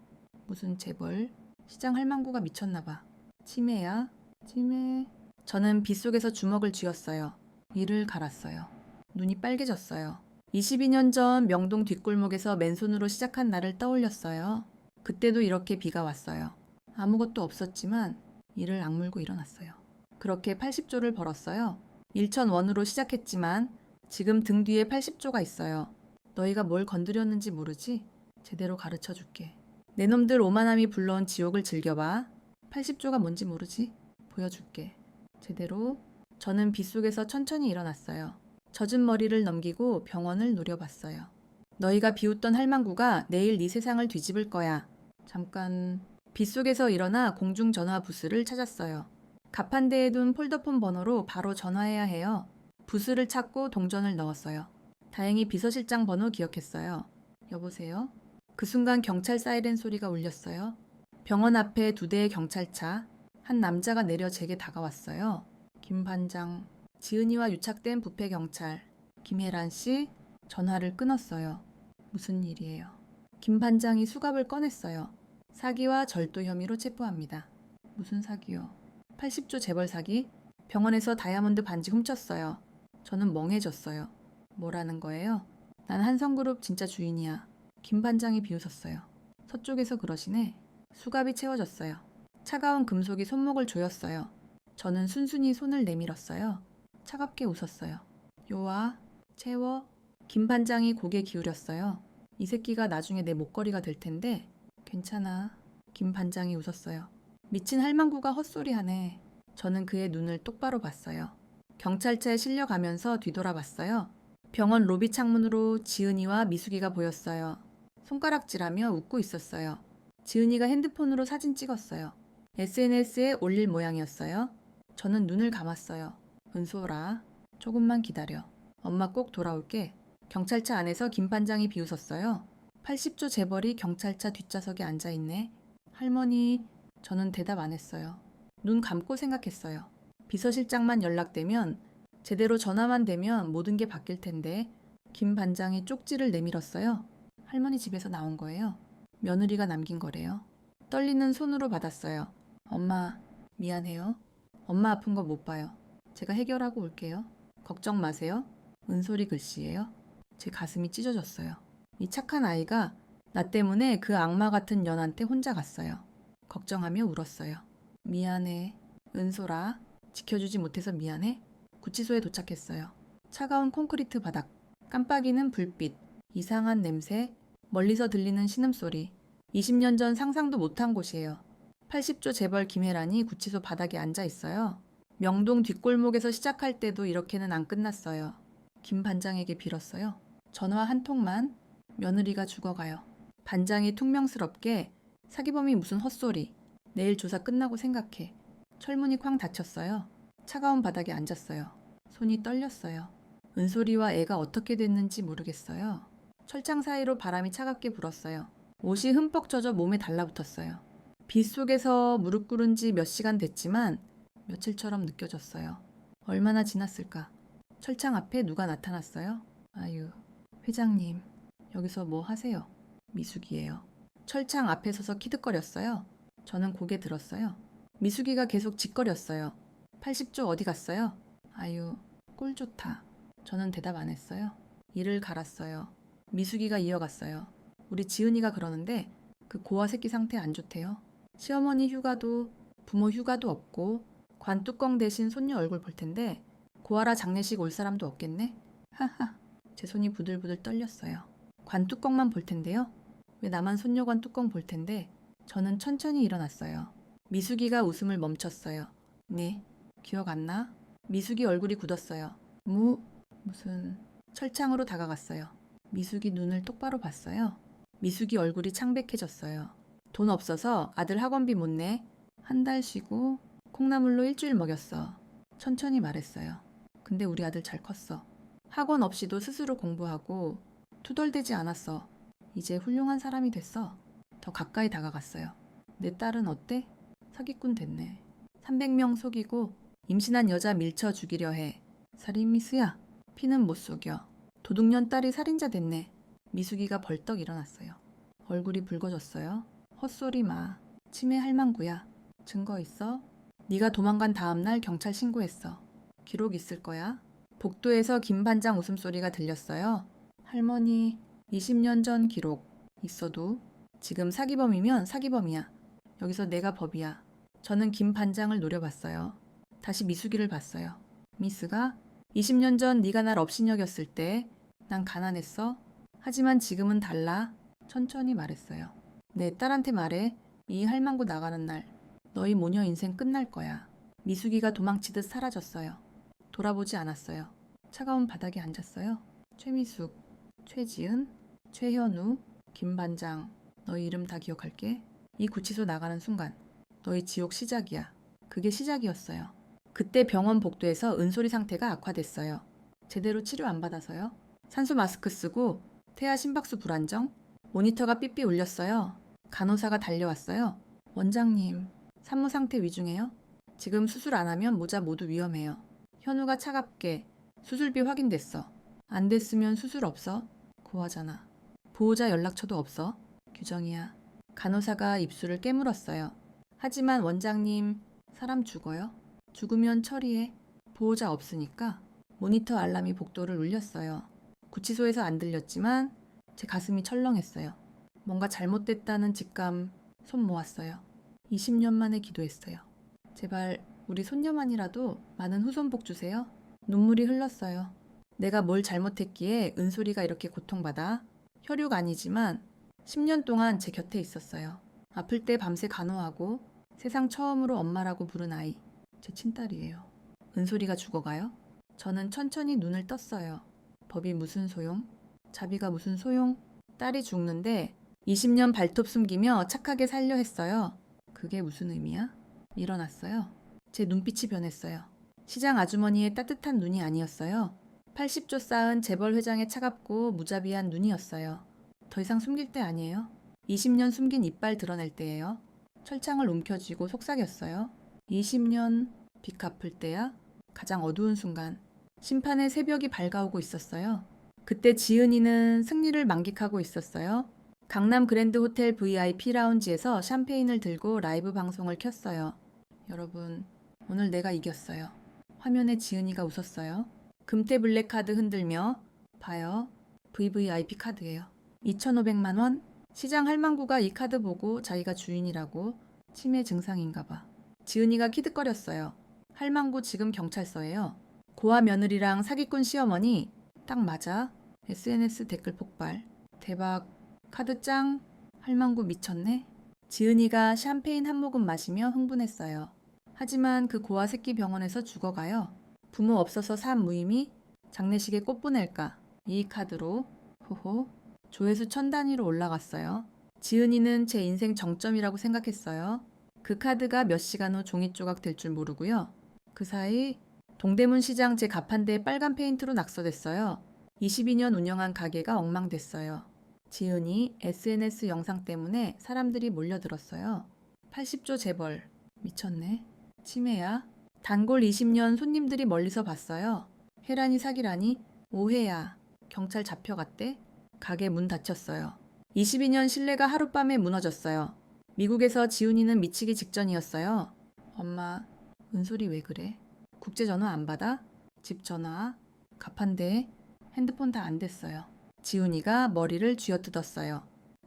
무슨 재벌? 시장 할망구가 미쳤나봐. 치매야? 치매. 저는 빗속에서 주먹을 쥐었어요. 이를 갈았어요. 눈이 빨개졌어요. 22년 전 명동 뒷골목에서 맨손으로 시작한 날을 떠올렸어요. 그때도 이렇게 비가 왔어요. 아무것도 없었지만 이를 악물고 일어났어요. 그렇게 80조를 벌었어요. 1,000원으로 시작했지만 지금 등 뒤에 80조가 있어요. 너희가 뭘 건드렸는지 모르지? 제대로 가르쳐 줄게. 내 놈들 오만함이 불러온 지옥을 즐겨봐. 80조가 뭔지 모르지? 보여줄게. 제대로. 저는 빗속에서 천천히 일어났어요. 젖은 머리를 넘기고 병원을 노려봤어요. 너희가 비웃던 할망구가 내일 네 세상을 뒤집을 거야. 잠깐. 빗속에서 일어나 공중전화 부스를 찾았어요. 가판대에 둔 폴더폰 번호로 바로 전화해야 해요. 부스를 찾고 동전을 넣었어요. 다행히 비서실장 번호 기억했어요. 여보세요? 그 순간 경찰 사이렌 소리가 울렸어요. 병원 앞에 2대의 경찰차. 한 남자가 내려 제게 다가왔어요. 김 반장. 지은이와 유착된 부패 경찰. 김혜란 씨. 전화를 끊었어요. 무슨 일이에요? 김 반장이 수갑을 꺼냈어요. 사기와 절도 혐의로 체포합니다. 무슨 사기요? 80조 재벌 사기? 병원에서 다이아몬드 반지 훔쳤어요. 저는 멍해졌어요. 뭐라는 거예요? 난 한성그룹 진짜 주인이야. 김 반장이 비웃었어요. 서쪽에서 그러시네. 수갑이 채워졌어요. 차가운 금속이 손목을 조였어요. 저는 순순히 손을 내밀었어요. 차갑게 웃었어요. 요아, 채워. 김 반장이 고개 기울였어요. 이 새끼가 나중에 내 목걸이가 될 텐데 괜찮아. 김 반장이 웃었어요. 미친 할망구가 헛소리하네. 저는 그의 눈을 똑바로 봤어요. 경찰차에 실려가면서 뒤돌아봤어요. 병원 로비 창문으로 지은이와 미숙이가 보였어요. 손가락질하며 웃고 있었어요. 지은이가 핸드폰으로 사진 찍었어요. SNS에 올릴 모양이었어요. 저는 눈을 감았어요. 은솔아, 조금만 기다려. 엄마 꼭 돌아올게. 경찰차 안에서 김 반장이 비웃었어요. 80조 재벌이 경찰차 뒷좌석에 앉아있네. 할머니, 저는 대답 안 했어요. 눈 감고 생각했어요. 비서실장만 연락되면, 제대로 전화만 되면 모든 게 바뀔 텐데. 김 반장이 쪽지를 내밀었어요. 할머니 집에서 나온 거예요. 며느리가 남긴 거래요. 떨리는 손으로 받았어요. 엄마, 미안해요. 엄마 아픈 거 못 봐요. 제가 해결하고 올게요. 걱정 마세요. 은솔이 글씨예요. 제 가슴이 찢어졌어요. 이 착한 아이가 나 때문에 그 악마 같은 년한테 혼자 갔어요. 걱정하며 울었어요. 미안해. 은솔아, 지켜주지 못해서 미안해. 구치소에 도착했어요. 차가운 콘크리트 바닥, 깜빡이는 불빛, 이상한 냄새, 멀리서 들리는 신음소리. 20년 전 상상도 못한 곳이에요. 80조 재벌 김혜란이 구치소 바닥에 앉아 있어요. 명동 뒷골목에서 시작할 때도 이렇게는 안 끝났어요. 김 반장에게 빌었어요. 전화 한 통만. 며느리가 죽어가요. 반장이 퉁명스럽게 사기범이 무슨 헛소리. 내일 조사 끝나고 생각해. 철문이 쾅 닫혔어요. 차가운 바닥에 앉았어요. 손이 떨렸어요. 은솔이와 애가 어떻게 됐는지 모르겠어요. 철장 사이로 바람이 차갑게 불었어요. 옷이 흠뻑 젖어 몸에 달라붙었어요. 빗 속에서 무릎 꿇은 지 몇 시간 됐지만 며칠처럼 느껴졌어요. 얼마나 지났을까? 철창 앞에 누가 나타났어요? 아유, 회장님, 여기서 뭐 하세요? 미숙이에요. 철창 앞에 서서 키득거렸어요. 저는 고개 들었어요. 미숙이가 계속 짓거렸어요. 80조 어디 갔어요? 아유, 꼴 좋다. 저는 대답 안 했어요. 이를 갈았어요. 미숙이가 이어갔어요. 우리 지은이가 그러는데 그 고아 새끼 상태 안 좋대요. 시어머니 휴가도 부모 휴가도 없고 관뚜껑 대신 손녀 얼굴 볼 텐데 고아라 장례식 올 사람도 없겠네? 하하. 제 손이 부들부들 떨렸어요. 관뚜껑만 볼 텐데요? 왜 나만 손녀 관뚜껑 볼 텐데? 저는 천천히 일어났어요. 미숙이가 웃음을 멈췄어요. 네, 기억 안 나? 미숙이 얼굴이 굳었어요. 무슨... 철창으로 다가갔어요. 미숙이 눈을 똑바로 봤어요. 미숙이 얼굴이 창백해졌어요. 돈 없어서 아들 학원비 못 내. 한 달 쉬고 콩나물로 일주일 먹였어. 천천히 말했어요. 근데 우리 아들 잘 컸어. 학원 없이도 스스로 공부하고 투덜대지 않았어. 이제 훌륭한 사람이 됐어. 더 가까이 다가갔어요. 내 딸은 어때? 사기꾼 됐네. 300명 속이고 임신한 여자 밀쳐 죽이려 해. 살인 미수야. 피는 못 속여. 도둑년 딸이 살인자 됐네. 미숙이가 벌떡 일어났어요. 얼굴이 붉어졌어요. 헛소리 마. 치매 할망구야. 증거 있어? 네가 도망간 다음날 경찰 신고했어. 기록 있을 거야. 복도에서 김 반장 웃음소리가 들렸어요. 할머니, 20년 전 기록 있어도 지금 사기범이면 사기범이야. 여기서 내가 법이야. 저는 김 반장을 노려봤어요. 다시 미숙이를 봤어요. 미스가 20년 전 네가 날 업신여겼을 때 난 가난했어. 하지만 지금은 달라. 천천히 말했어요. 내 딸한테 말해. 이 할망구 나가는 날 너희 모녀 인생 끝날 거야. 미숙이가 도망치듯 사라졌어요. 돌아보지 않았어요. 차가운 바닥에 앉았어요. 최미숙, 최지은, 최현우, 김반장. 너희 이름 다 기억할게. 이 구치소 나가는 순간 너희 지옥 시작이야. 그게 시작이었어요. 그때 병원 복도에서 은솔이 상태가 악화됐어요. 제대로 치료 안 받아서요. 산소 마스크 쓰고 태아 심박수 불안정. 모니터가 삐삐 울렸어요. 간호사가 달려왔어요. 원장님, 산모 상태 위중해요. 지금 수술 안 하면 모자 모두 위험해요. 현우가 차갑게 수술비 확인됐어. 안 됐으면 수술 없어. 고하잖아. 보호자 연락처도 없어. 규정이야. 간호사가 입술을 깨물었어요. 하지만 원장님, 사람 죽어요? 죽으면 처리해. 보호자 없으니까. 모니터 알람이 복도를 울렸어요. 구치소에서 안 들렸지만 제 가슴이 철렁했어요. 뭔가 잘못됐다는 직감. 손 모았어요. 20년 만에 기도했어요. 제발 우리 손녀만이라도 많은 후손복 주세요. 눈물이 흘렀어요. 내가 뭘 잘못했기에 은솔이가 이렇게 고통받아? 혈육 아니지만 10년 동안 제 곁에 있었어요. 아플 때 밤새 간호하고 세상 처음으로 엄마라고 부른 아이. 제 친딸이에요. 은솔이가 죽어가요? 저는 천천히 눈을 떴어요. 법이 무슨 소용? 자비가 무슨 소용? 딸이 죽는데 20년 발톱 숨기며 착하게 살려 했어요. 그게 무슨 의미야? 일어났어요. 제 눈빛이 변했어요. 시장 아주머니의 따뜻한 눈이 아니었어요. 80조 쌓은 재벌 회장의 차갑고 무자비한 눈이었어요. 더 이상 숨길 때 아니에요. 20년 숨긴 이빨 드러낼 때예요. 철창을 움켜쥐고 속삭였어요. 20년 빚 갚을 때야? 가장 어두운 순간. 심판의 새벽이 밝아오고 있었어요. 그때 지은이는 승리를 만끽하고 있었어요. 강남 그랜드 호텔 VIP 라운지에서 샴페인을 들고 라이브 방송을 켰어요. 여러분, 오늘 내가 이겼어요. 화면에 지은이가 웃었어요. 금태 블랙 카드 흔들며 봐요. VVIP 카드예요. 2,500만 원? 시장 할망구가 이 카드 보고 자기가 주인이라고. 치매 증상인가 봐. 지은이가 키득거렸어요. 할망구 지금 경찰서예요. 고아 며느리랑 사기꾼 시어머니. 딱 맞아. SNS 댓글 폭발. 대박. 카드 짱. 할망구 미쳤네. 지은이가 샴페인 한 모금 마시며 흥분했어요. 하지만 그 고아 새끼 병원에서 죽어가요. 부모 없어서 산 무의미? 장례식에 꽃 보낼까? 이 카드로. 호호. 조회수 1000단위로 올라갔어요. 지은이는 제 인생 정점이라고 생각했어요. 그 카드가 몇 시간 후 종이 조각 될 줄 모르고요. 그 사이 동대문 시장 제 가판대에 빨간 페인트로 낙서됐어요. 22년 운영한 가게가 엉망됐어요. 지은이 SNS 영상 때문에 사람들이 몰려들었어요. 80조 재벌. 미쳤네. 치매야. 단골 20년 손님들이 멀리서 봤어요. 혜란이 사기라니? 오해야. 경찰 잡혀갔대? 가게 문 닫혔어요. 22년 신뢰가 하룻밤에 무너졌어요. 미국에서 지훈이는 미치기 직전이었어요. 엄마, 은솔이 왜 그래? 국제전화 안 받아? 집 전화? 가판대? 핸드폰 다 안 됐어요. 지훈이가 머리를 쥐어뜯었어요.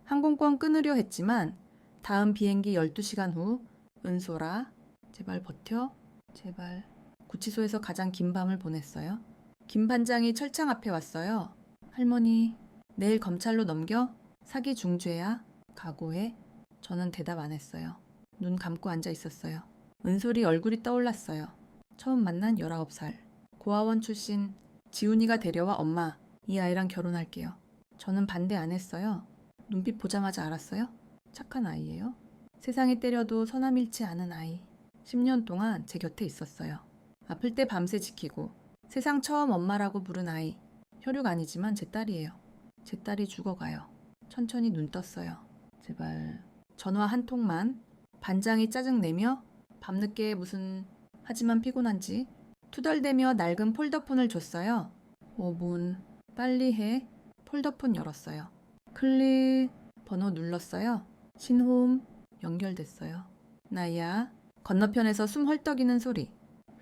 항공권 끊으려 했지만 다음 비행기 12시간 후 은솔아, 제발 버텨? 제발. 구치소에서 가장 긴 밤을 보냈어요. 김 반장이 철창 앞에 왔어요. 할머니, 내일 검찰로 넘겨? 사기 중죄야. 각오해. 저는 대답 안 했어요. 눈 감고 앉아 있었어요. 은솔이 얼굴이 떠올랐어요. 처음 만난 19살. 고아원 출신 지훈이가 데려와 엄마, 이 아이랑 결혼할게요. 저는 반대 안 했어요. 눈빛 보자마자 알았어요. 착한 아이예요. 세상이 때려도 서남 잃지 않은 아이. 10년 동안 제 곁에 있었어요. 아플 때 밤새 지키고 세상 처음 엄마라고 부른 아이. 혈육 아니지만 제 딸이에요. 제 딸이 죽어가요. 천천히 눈 떴어요. 제발 전화 한 통만. 반장이 짜증내며 밤늦게 무슨 하지만 피곤한지 투덜대며 낡은 폴더폰을 줬어요. 5분. 빨리 해. 폴더폰 열었어요. 클릭. 번호 눌렀어요. 신홈. 연결됐어요. 나야. 건너편에서 숨 헐떡이는 소리.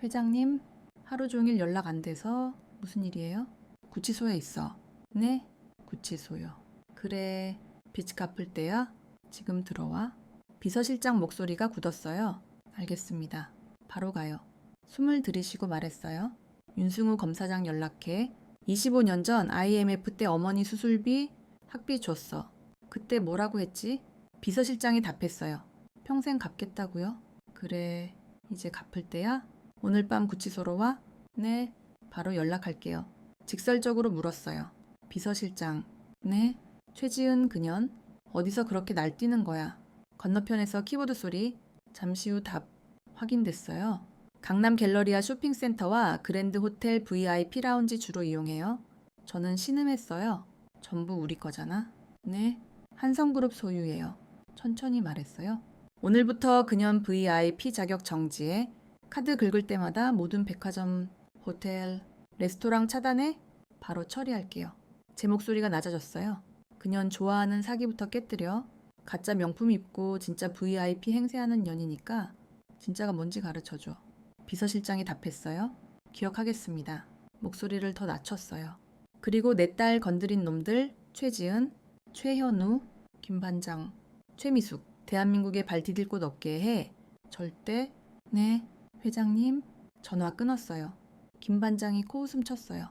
회장님, 하루 종일 연락 안 돼서 무슨 일이에요? 구치소에 있어. 네? 구치소요. 그래, 빚 갚을 때야? 지금 들어와. 비서실장 목소리가 굳었어요. 알겠습니다. 바로 가요. 숨을 들이쉬고 말했어요. 윤승우 검사장 연락해. 25년 전 IMF 때 어머니 수술비, 학비 줬어. 그때 뭐라고 했지? 비서실장이 답했어요. 평생 갚겠다고요? 그래, 이제 갚을 때야? 오늘 밤 구치소로 와? 네, 바로 연락할게요. 직설적으로 물었어요. 비서실장, 네? 최지은 그년? 어디서 그렇게 날뛰는 거야? 건너편에서 키보드 소리. 잠시 후 답. 확인됐어요. 강남 갤러리아 쇼핑센터와 그랜드 호텔 VIP 라운지 주로 이용해요. 저는 신음했어요. 전부 우리 거잖아. 네, 한성그룹 소유예요. 천천히 말했어요. 오늘부터 그년 VIP 자격 정지해. 카드 긁을 때마다 모든 백화점, 호텔, 레스토랑 차단해. 바로 처리할게요. 제 목소리가 낮아졌어요. 그년 좋아하는 사기부터 깨뜨려. 가짜 명품 입고 진짜 VIP 행세하는 년이니까 진짜가 뭔지 가르쳐줘. 비서실장이 답했어요. 기억하겠습니다. 목소리를 더 낮췄어요. 그리고 내 딸 건드린 놈들 최지은, 최현우, 김반장, 최미숙 대한민국에 발 디딜 곳 없게 해. 절대. 네, 회장님. 전화 끊었어요. 김반장이 코웃음 쳤어요.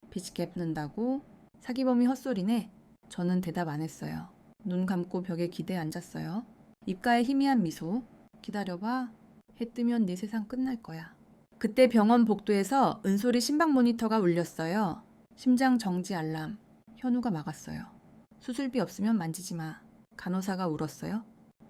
빚 갚는다고? 사기범이 헛소리네. 저는 대답 안 했어요. 눈 감고 벽에 기대 앉았어요. 입가에 희미한 미소. 기다려봐. 해 뜨면 네 세상 끝날 거야. 그때 병원 복도에서 은솔이 심박 모니터가 울렸어요. 심장 정지 알람. 현우가 막았어요. 수술비 없으면 만지지 마. 간호사가 울었어요.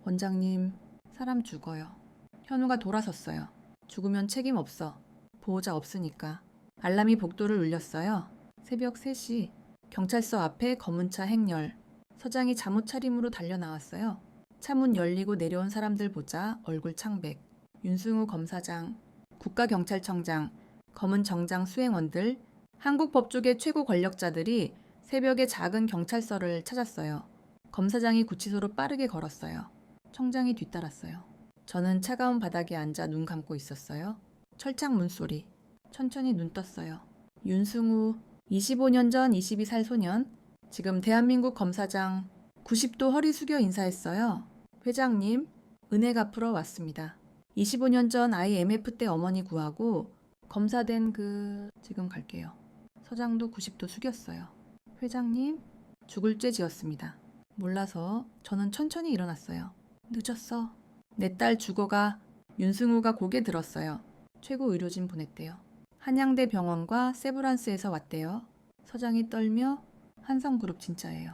원장님, 사람 죽어요. 현우가 돌아섰어요. 죽으면 책임 없어. 보호자 없으니까. 알람이 복도를 울렸어요. 새벽 3시. 경찰서 앞에 검은 차 행렬. 서장이 잠옷 차림으로 달려 나왔어요. 차 문 열리고 내려온 사람들 보자 얼굴 창백. 윤승우 검사장, 국가경찰청장, 검은 정장 수행원들, 한국 법조계 최고 권력자들이 새벽에 작은 경찰서를 찾았어요. 검사장이 구치소로 빠르게 걸었어요. 청장이 뒤따랐어요. 저는 차가운 바닥에 앉아 눈 감고 있었어요. 철창 문소리. 천천히 눈 떴어요. 윤승우, 25년 전 22살 소년, 지금 대한민국 검사장. 90도 허리 숙여 인사했어요. 회장님, 은혜 갚으러 왔습니다. 25년 전 IMF 때 어머니 구하고 검사된 지금 갈게요. 서장도 90도 숙였어요. 회장님, 죽을 죄 지었습니다. 몰라서 저는 천천히 일어났어요. 늦었어. 내 딸 죽어가. 윤승우가 고개 들었어요. 최고 의료진 보냈대요. 한양대 병원과 세브란스에서 왔대요. 서장이 떨며 한성그룹 진짜예요.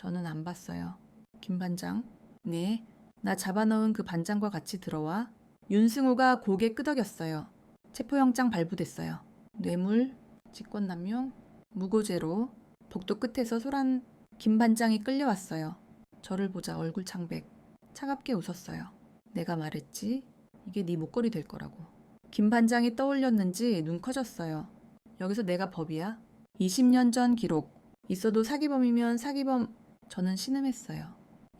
저는 안 봤어요. 김 반장. 네. 나 잡아넣은 그 반장과 같이 들어와. 윤승우가 고개 끄덕였어요. 체포영장 발부됐어요. 뇌물, 직권남용, 무고죄로 복도 끝에서 소란 김 반장이 끌려왔어요. 저를 보자 얼굴 창백. 차갑게 웃었어요. 내가 말했지. 이게 네 목걸이 될 거라고. 김 반장이 떠올렸는지 눈 커졌어요. 여기서 내가 법이야? 20년 전 기록. 있어도 사기범이면 사기범. 저는 신음했어요.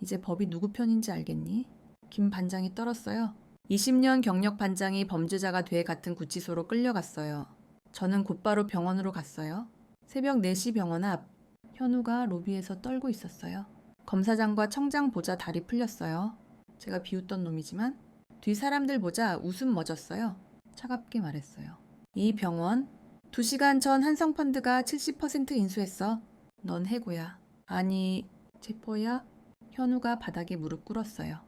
이제 법이 누구 편인지 알겠니? 김 반장이 떨었어요. 20년 경력 반장이 범죄자가 돼 같은 구치소로 끌려갔어요. 저는 곧바로 병원으로 갔어요. 새벽 4시 병원 앞. 현우가 로비에서 떨고 있었어요. 검사장과 청장 보자 다리 풀렸어요. 제가 비웃던 놈이지만 뒤 사람들 보자 웃음 멎었어요. 차갑게 말했어요. 이 병원 2시간 전 한성펀드가 70% 인수했어. 넌 해고야. 아니 체포야? 현우가 바닥에 무릎 꿇었어요.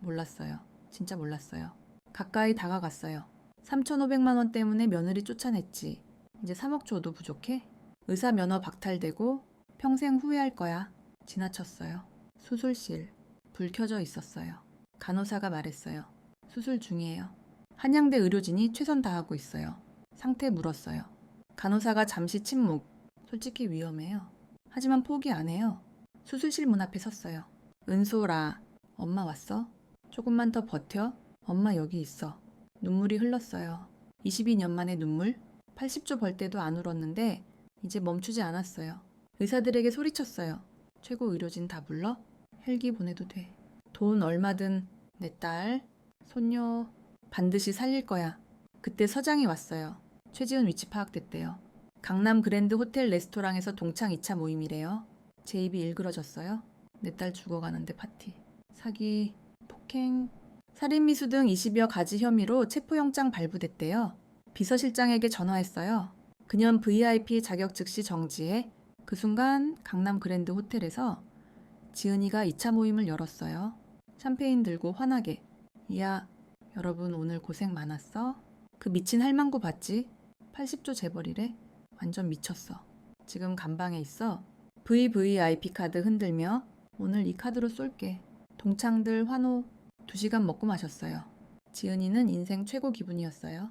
몰랐어요. 진짜 몰랐어요. 가까이 다가갔어요. 3,500만 원 때문에 며느리 쫓아냈지. 이제 3억 줘도 부족해? 의사 면허 박탈되고 평생 후회할 거야. 지나쳤어요. 수술실. 불 켜져 있었어요. 간호사가 말했어요. 수술 중이에요. 한양대 의료진이 최선 다하고 있어요. 상태 물었어요. 간호사가 잠시 침묵. 솔직히 위험해요. 하지만 포기 안 해요. 수술실 문 앞에 섰어요. 은솔아, 엄마 왔어? 조금만 더 버텨. 엄마 여기 있어. 눈물이 흘렀어요. 22년 만에 눈물? 80조 벌 때도 안 울었는데 이제 멈추지 않았어요. 의사들에게 소리쳤어요. 최고 의료진 다 불러? 헬기 보내도 돼. 돈 얼마든 내 딸, 손녀 반드시 살릴 거야. 그때 서장이 왔어요. 최지은 위치 파악됐대요. 강남 그랜드 호텔 레스토랑에서 동창 2차 모임이래요. 제 입이 일그러졌어요. 내 딸 죽어가는데 파티. 사기, 폭행, 살인미수 등 20여 가지 혐의로 체포영장 발부됐대요. 비서실장에게 전화했어요. 그년 VIP 자격 즉시 정지해. 그 순간 강남 그랜드 호텔에서 지은이가 2차 모임을 열었어요. 샴페인 들고 환하게. 야, 여러분 오늘 고생 많았어? 그 미친 할망구 봤지? 80조 재벌이래. 완전 미쳤어. 지금 감방에 있어. VVIP 카드 흔들며 오늘 이 카드로 쏠게. 동창들 환호 2시간 먹고 마셨어요. 지은이는 인생 최고 기분이었어요.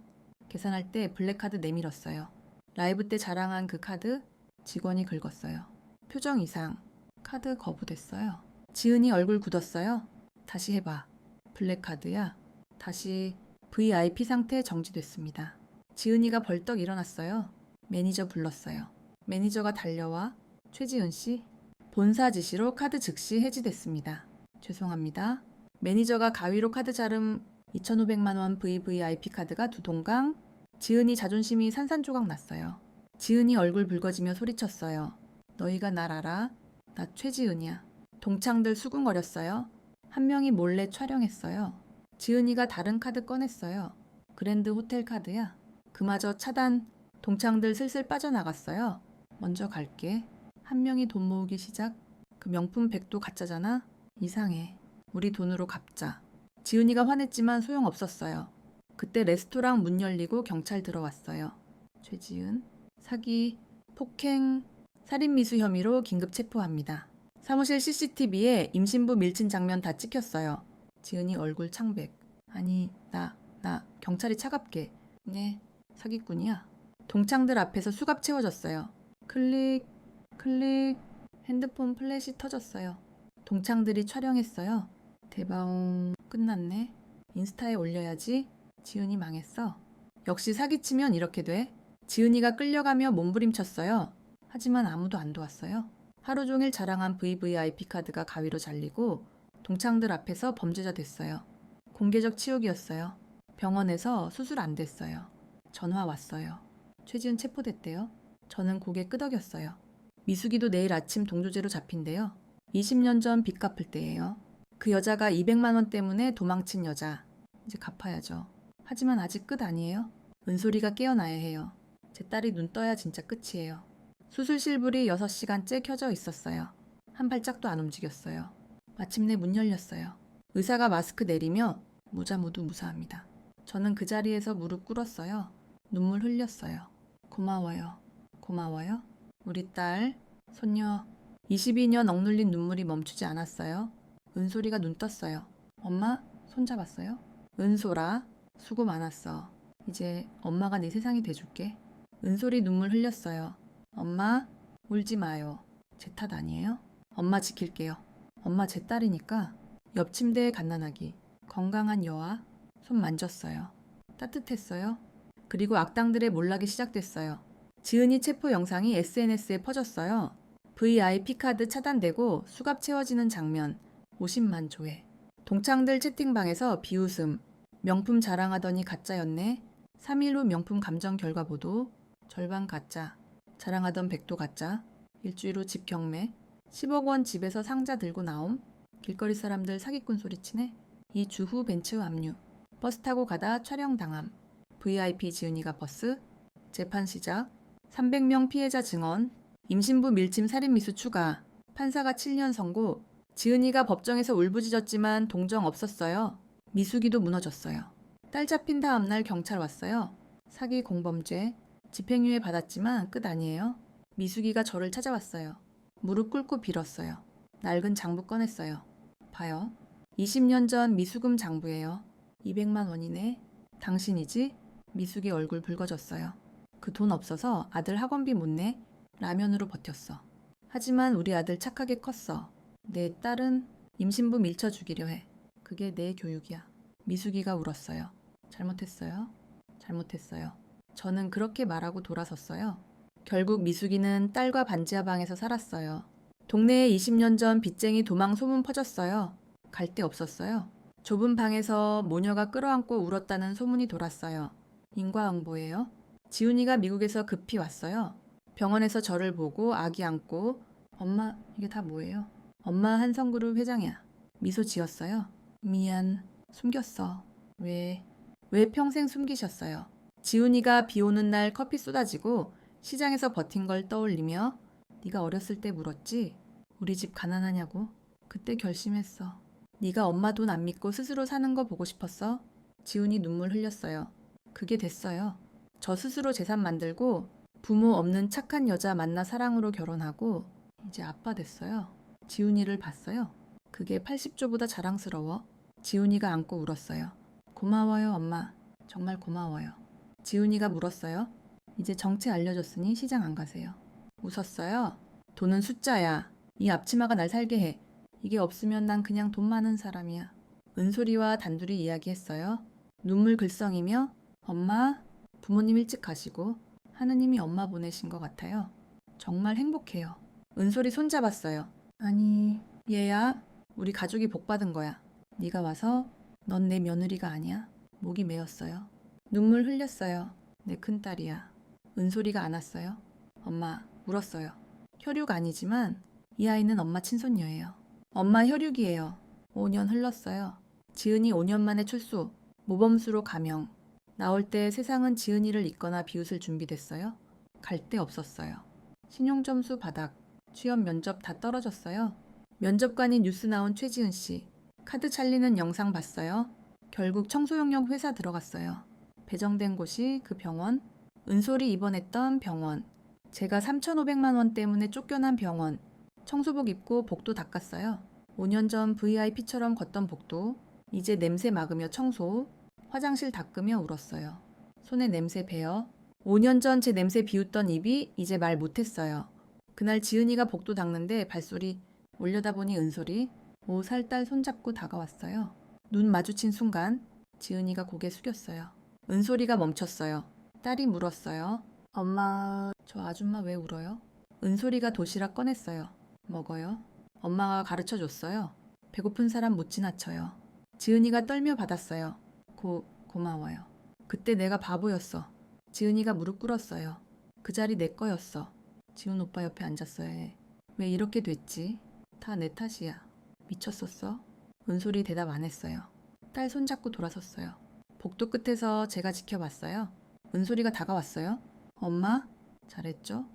계산할 때 블랙카드 내밀었어요. 라이브 때 자랑한 그 카드 직원이 긁었어요. 표정 이상. 카드 거부됐어요. 지은이 얼굴 굳었어요. 다시 해봐. 블랙카드야. 다시 VIP 상태 정지됐습니다. 지은이가 벌떡 일어났어요. 매니저 불렀어요. 매니저가 달려와 최지은 씨, 본사 지시로 카드 즉시 해지됐습니다. 죄송합니다. 매니저가 가위로 카드 자름 2,500만 원 VVIP 카드가 2동강. 지은이 자존심이 산산조각 났어요. 지은이 얼굴 붉어지며 소리쳤어요. 너희가 날 알아? 나 최지은이야. 동창들 수군거렸어요. 한 명이 몰래 촬영했어요. 지은이가 다른 카드 꺼냈어요. 그랜드 호텔 카드야. 그마저 차단. 동창들 슬슬 빠져나갔어요. 먼저 갈게. 한 명이 돈 모으기 시작. 그 명품 백도 가짜잖아? 이상해. 우리 돈으로 갚자. 지은이가 화냈지만 소용없었어요. 그때 레스토랑 문 열리고 경찰 들어왔어요. 최지은, 사기, 폭행, 살인미수 혐의로 긴급 체포합니다. 사무실 CCTV에 임신부 밀친 장면 다 찍혔어요. 지은이 얼굴 창백. 아니, 나 경찰이 차갑게. 네, 사기꾼이야. 동창들 앞에서 수갑 채워졌어요. 클릭, 핸드폰 플래시 터졌어요. 동창들이 촬영했어요. 대박, 끝났네. 인스타에 올려야지. 지은이 망했어. 역시 사기치면 이렇게 돼. 지은이가 끌려가며 몸부림쳤어요. 하지만 아무도 안 도왔어요. 하루 종일 자랑한 VVIP 카드가 가위로 잘리고 동창들 앞에서 범죄자 됐어요. 공개적 치욕이었어요. 병원에서 수술 안 됐어요. 전화 왔어요. 최지은 체포됐대요. 저는 고개 끄덕였어요. 미숙이도 내일 아침 동조죄로 잡힌대요. 20년 전 빚 갚을 때예요. 그 여자가 200만 원 때문에 도망친 여자. 이제 갚아야죠. 하지만 아직 끝 아니에요. 은솔이가 깨어나야 해요. 제 딸이 눈 떠야 진짜 끝이에요. 수술실 불이 6시간째 켜져 있었어요. 한 발짝도 안 움직였어요. 마침내 문 열렸어요. 의사가 마스크 내리며 모자 모두 무사합니다. 저는 그 자리에서 무릎 꿇었어요. 눈물 흘렸어요. 고마워요. 고마워요. 우리 딸, 손녀 22년 억눌린 눈물이 멈추지 않았어요. 은솔이가 눈 떴어요. 엄마, 손잡았어요? 은솔아, 수고 많았어. 이제 엄마가 네 세상이 돼줄게. 은솔이 눈물 흘렸어요. 엄마, 울지 마요. 제 탓 아니에요? 엄마 지킬게요. 엄마 제 딸이니까. 옆 침대에 갓난아기, 건강한 여아, 손 만졌어요. 따뜻했어요. 그리고 악당들의 몰락이 시작됐어요. 지은이 체포 영상이 SNS에 퍼졌어요. VIP 카드 차단되고 수갑 채워지는 장면, 50만 조회. 동창들 채팅방에서 비웃음, 명품 자랑하더니 가짜였네. 3일 후 명품 감정 결과 보도, 절반 가짜, 자랑하던 100도 가짜, 일주일 후 집 경매, 10억 원 집에서 상자 들고 나옴, 길거리 사람들 사기꾼 소리치네. 이 주후 벤츠 압류, 버스 타고 가다 촬영 당함, VIP 지은이가 버스, 재판 시작, 300명 피해자 증언, 임신부 밀침 살인미수 추가, 판사가 7년 선고, 지은이가 법정에서 울부짖었지만 동정 없었어요. 미숙이도 무너졌어요. 딸 잡힌 다음날 경찰 왔어요. 사기 공범죄, 집행유예 받았지만 끝 아니에요. 미숙이가 저를 찾아왔어요. 무릎 꿇고 빌었어요. 낡은 장부 꺼냈어요. 봐요. 20년 전 미수금 장부예요. 200만 원이네. 당신이지? 미숙이 얼굴 붉어졌어요. 그 돈 없어서 아들 학원비 못 내? 라면으로 버텼어. 하지만 우리 아들 착하게 컸어. 내 딸은 임신부 밀쳐 죽이려 해. 그게 내 교육이야. 미숙이가 울었어요. 잘못했어요. 잘못했어요. 저는 그렇게 말하고 돌아섰어요. 결국 미숙이는 딸과 반지하 방에서 살았어요. 동네에 20년 전 빚쟁이 도망 소문 퍼졌어요. 갈 데 없었어요. 좁은 방에서 모녀가 끌어안고 울었다는 소문이 돌았어요. 인과응보예요. 지훈이가 미국에서 급히 왔어요. 병원에서 저를 보고 아기 안고 엄마 이게 다 뭐예요? 엄마 한성그룹 회장이야. 미소 지었어요. 미안. 숨겼어. 왜 평생 숨기셨어요? 지훈이가 비 오는 날 커피 쏟아지고 시장에서 버틴 걸 떠올리며 네가 어렸을 때 물었지? 우리 집 가난하냐고? 그때 결심했어. 네가 엄마 돈 안 믿고 스스로 사는 거 보고 싶었어? 지훈이 눈물 흘렸어요. 그게 됐어요. 저 스스로 재산 만들고 부모 없는 착한 여자 만나 사랑으로 결혼하고 이제 아빠 됐어요. 지훈이를 봤어요. 그게 80조보다 자랑스러워. 지훈이가 안고 울었어요. 고마워요, 엄마. 정말 고마워요. 지훈이가 물었어요. 이제 정체 알려줬으니 시장 안 가세요. 웃었어요. 돈은 숫자야. 이 앞치마가 날 살게 해. 이게 없으면 난 그냥 돈 많은 사람이야. 은솔이와 단둘이 이야기했어요. 눈물 글썽이며 엄마, 부모님 일찍 가시고 하느님이 엄마 보내신 것 같아요. 정말 행복해요. 은솔이 손잡았어요. 아니, 얘야, 우리 가족이 복받은 거야. 네가 와서 넌 내 며느리가 아니야. 목이 메었어요. 눈물 흘렸어요. 내 큰딸이야. 은솔이가 안았어요. 엄마, 울었어요. 혈육 아니지만 이 아이는 엄마 친손녀예요. 엄마 혈육이에요. 5년 흘렀어요. 지은이 5년 만에 출소, 모범수로 가명. 나올 때 세상은 지은이를 잊거나 비웃을 준비됐어요. 갈 데 없었어요. 신용점수 바닥, 취업 면접 다 떨어졌어요. 면접관이 뉴스 나온 최지은 씨. 카드 찰리는 영상 봤어요. 결국 청소용역 회사 들어갔어요. 배정된 곳이 그 병원, 은솔이 입원했던 병원, 제가 3,500만 원 때문에 쫓겨난 병원, 청소복 입고 복도 닦았어요. 5년 전 VIP처럼 걷던 복도, 이제 냄새 막으며 청소, 화장실 닦으며 울었어요. 손에 냄새 배어, 5년 전 제 냄새 비웃던 입이 이제 말 못했어요. 그날 지은이가 복도 닦는데 발소리, 올려다보니 은솔이 5살 손잡고 다가왔어요. 눈 마주친 순간 지은이가 고개 숙였어요. 은솔이가 멈췄어요. 딸이 물었어요. 엄마, 저 아줌마 왜 울어요? 은솔이가 도시락 꺼냈어요. 먹어요. 엄마가 가르쳐줬어요. 배고픈 사람 못 지나쳐요. 지은이가 떨며 받았어요. 고마워요. 그때 내가 바보였어. 지은이가 무릎 꿇었어요. 그 자리 내 거였어. 지훈 오빠 옆에 앉았어야 해. 왜 이렇게 됐지? 다 내 탓이야. 미쳤었어? 은솔이 대답 안 했어요. 딸 손잡고 돌아섰어요. 복도 끝에서 제가 지켜봤어요. 은솔이가 다가왔어요. 엄마? 잘했죠?